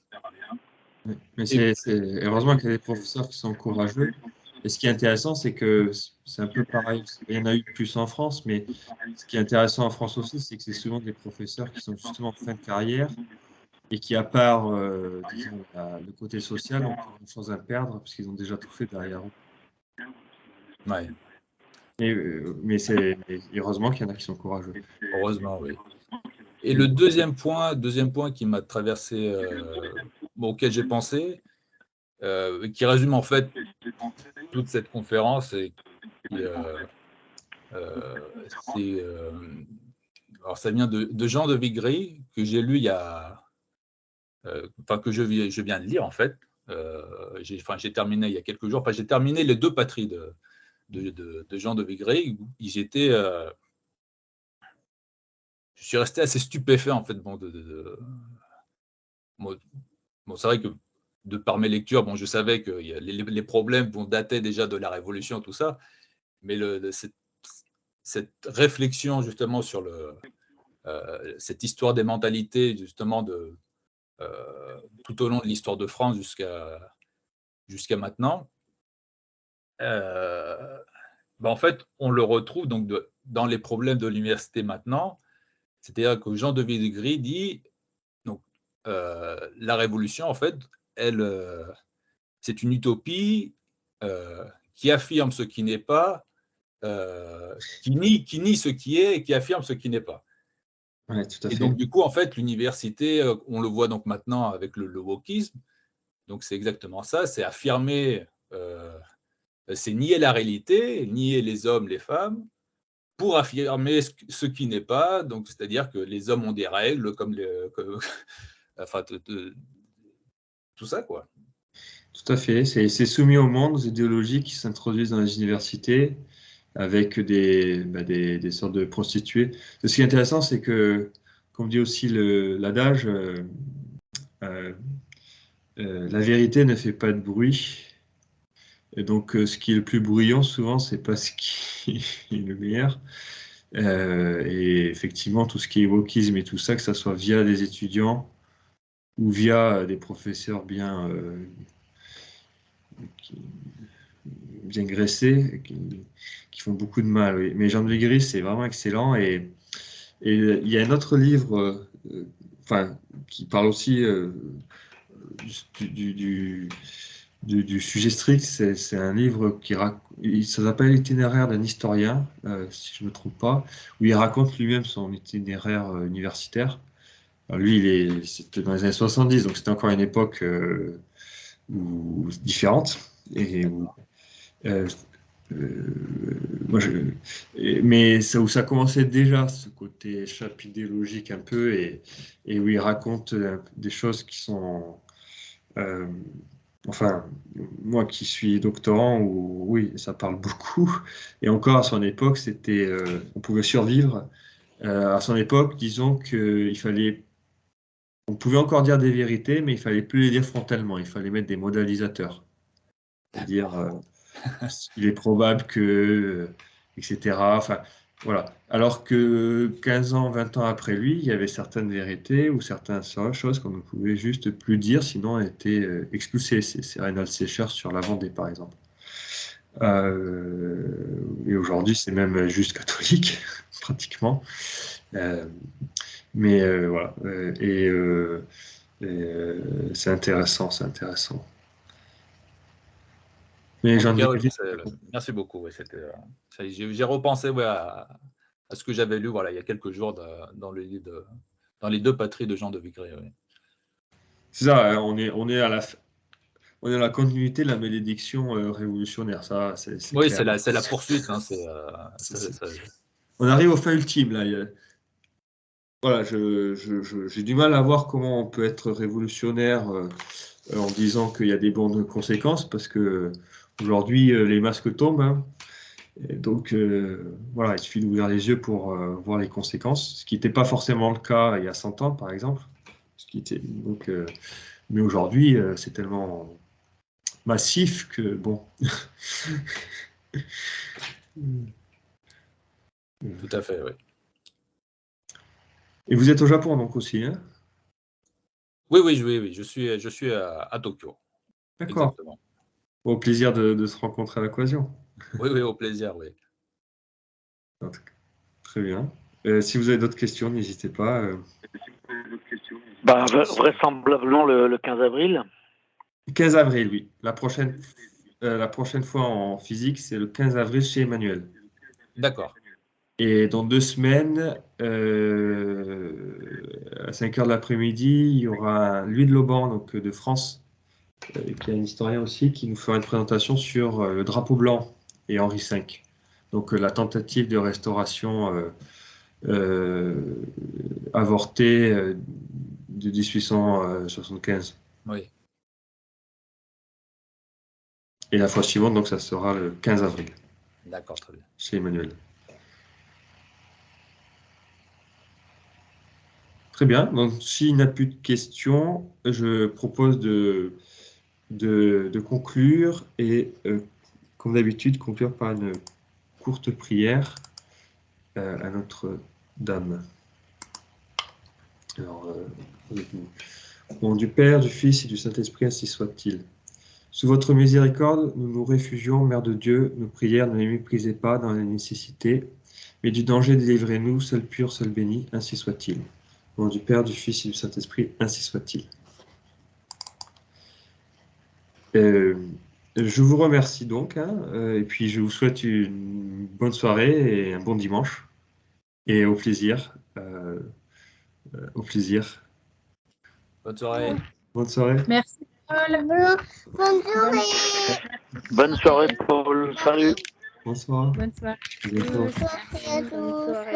Mais heureusement qu'il y a des professeurs qui sont courageux. Et ce qui est intéressant, c'est que c'est un peu pareil. Il y en a eu plus en France, mais ce qui est intéressant en France aussi, c'est que c'est souvent des professeurs qui sont justement en fin de carrière et qui, à part disons, le côté social, ont pas grand-chose à perdre parce qu'ils ont déjà tout fait derrière eux. Ouais. Mais heureusement qu'il y en a qui sont courageux. Heureusement, oui. Et le deuxième point qui m'a traversé, auquel j'ai pensé, qui résume en fait toute cette conférence, alors ça vient de Jean de Vigry, que j'ai lu que je viens de lire en fait. J'ai terminé il y a quelques jours. J'ai terminé les 2 patries de Jean de Vigry. Je suis resté assez stupéfait en fait. C'est vrai que de par mes lectures, je savais que les problèmes dataient déjà de la Révolution, tout ça, mais cette réflexion justement sur cette histoire des mentalités, justement, tout au long de l'histoire de France jusqu'à maintenant, en fait, on le retrouve donc dans les problèmes de l'université maintenant. C'est-à-dire que Jean de Vigry dit donc, la Révolution, en fait, c'est une utopie qui affirme ce qui n'est pas, qui nie ce qui est et qui affirme ce qui n'est pas. Ouais, tout à fait. Et donc, du coup, en fait, l'université, on le voit donc maintenant avec le wokisme, donc c'est exactement ça, c'est affirmer, c'est nier la réalité, nier les hommes, les femmes, pour affirmer ce qui n'est pas, donc c'est-à-dire que les hommes ont des règles, enfin, tout ça, quoi. Tout à fait. C'est soumis au monde, aux idéologies qui s'introduisent dans les universités avec des sortes de prostituées. Ce qui est intéressant, c'est que, comme dit aussi l'adage, la vérité ne fait pas de bruit. Et donc, ce qui est le plus bruyant, souvent, c'est pas ce qui est le meilleur. Et effectivement, tout ce qui est wokisme et tout ça, que ça soit via des étudiants ou via des professeurs bien graissés, qui font beaucoup de mal. Oui. Mais Jean de Vigry, c'est vraiment excellent. Et il y a un autre livre qui parle aussi du sujet strict. C'est un livre ça s'appelle L'itinéraire d'un historien, si je ne me trompe pas, où il raconte lui-même son itinéraire universitaire. Alors lui, c'était dans les années 70, donc c'était encore une époque différente. Et mais où ça commençait déjà, ce côté chapidéologique un peu, et où il raconte des choses qui sont... enfin, moi qui suis doctorant, oui, ça parle beaucoup. Et encore à son époque, on pouvait survivre. À son époque, disons qu'il fallait... On pouvait encore dire des vérités, mais il fallait plus les dire frontalement. Il fallait mettre des modalisateurs. C'est-à-dire, il est probable que, etc. Enfin, voilà. Alors que 15 ans, 20 ans après lui, il y avait certaines vérités ou certaines choses qu'on ne pouvait juste plus dire, sinon elles étaient expulsées. C'est Reinhold Secher sur la Vendée, par exemple. Et aujourd'hui, c'est même juste catholique, pratiquement. Mais voilà. C'est intéressant, c'est intéressant. Mais j'en ai vite. Merci beaucoup. Ouais, j'ai repensé à ce que j'avais lu il y a quelques jours dans les deux patries de Jean de Vigré. Ouais. C'est ça, on est à la continuité de la malédiction révolutionnaire. Ça, Oui, clair. c'est la poursuite. Hein, on arrive au fin ultime là. Voilà, j'ai du mal à voir comment on peut être révolutionnaire en disant qu'il y a des bonnes conséquences, parce que aujourd'hui les masques tombent. Hein. Et donc voilà, il suffit d'ouvrir les yeux pour voir les conséquences, ce qui n'était pas forcément le cas il y a 100 ans, par exemple. Mais aujourd'hui, c'est tellement massif que bon. Tout à fait, oui. Et vous êtes au Japon donc aussi, hein? Oui, je suis à Tokyo. D'accord. Exactement. Au plaisir de se rencontrer à l'occasion. Oui, au plaisir, oui. Très bien. Si vous avez d'autres questions, n'hésitez pas. Vraisemblablement le 15 avril. 15 avril, oui. La prochaine fois en physique, c'est le 15 avril chez Emmanuel. D'accord. Et dans 2 semaines, à 5 heures de l'après-midi, il y aura Louis de Lauban, donc de France, qui est un historien aussi, qui nous fera une présentation sur le drapeau blanc et Henri V. Donc la tentative de restauration avortée de 1875. Oui. Et la fois suivante, donc ça sera le 15 avril. D'accord, très bien. Chez Emmanuel. Très bien. Donc, s'il n'y a plus de questions, je propose de conclure et, comme d'habitude, conclure par une courte prière à Notre-Dame. Alors, au nom du Père, du Fils et du Saint-Esprit, ainsi soit-il. Sous votre miséricorde, nous nous réfugions, Mère de Dieu. Nos prières ne les méprisez pas dans la nécessité, mais du danger délivrez-nous, seul pur, seul béni, ainsi soit-il. Au nom du Père, du Fils et du Saint-Esprit, ainsi soit-il. Je vous remercie donc, et puis je vous souhaite une bonne soirée et un bon dimanche. Et au plaisir. Au plaisir. Bonne soirée. Bonne soirée. Merci, Paul. Bonne soirée. Bonne soirée, Paul. Salut. Bonsoir. Bonne soirée. À bientôt. Bonne soirée à tous.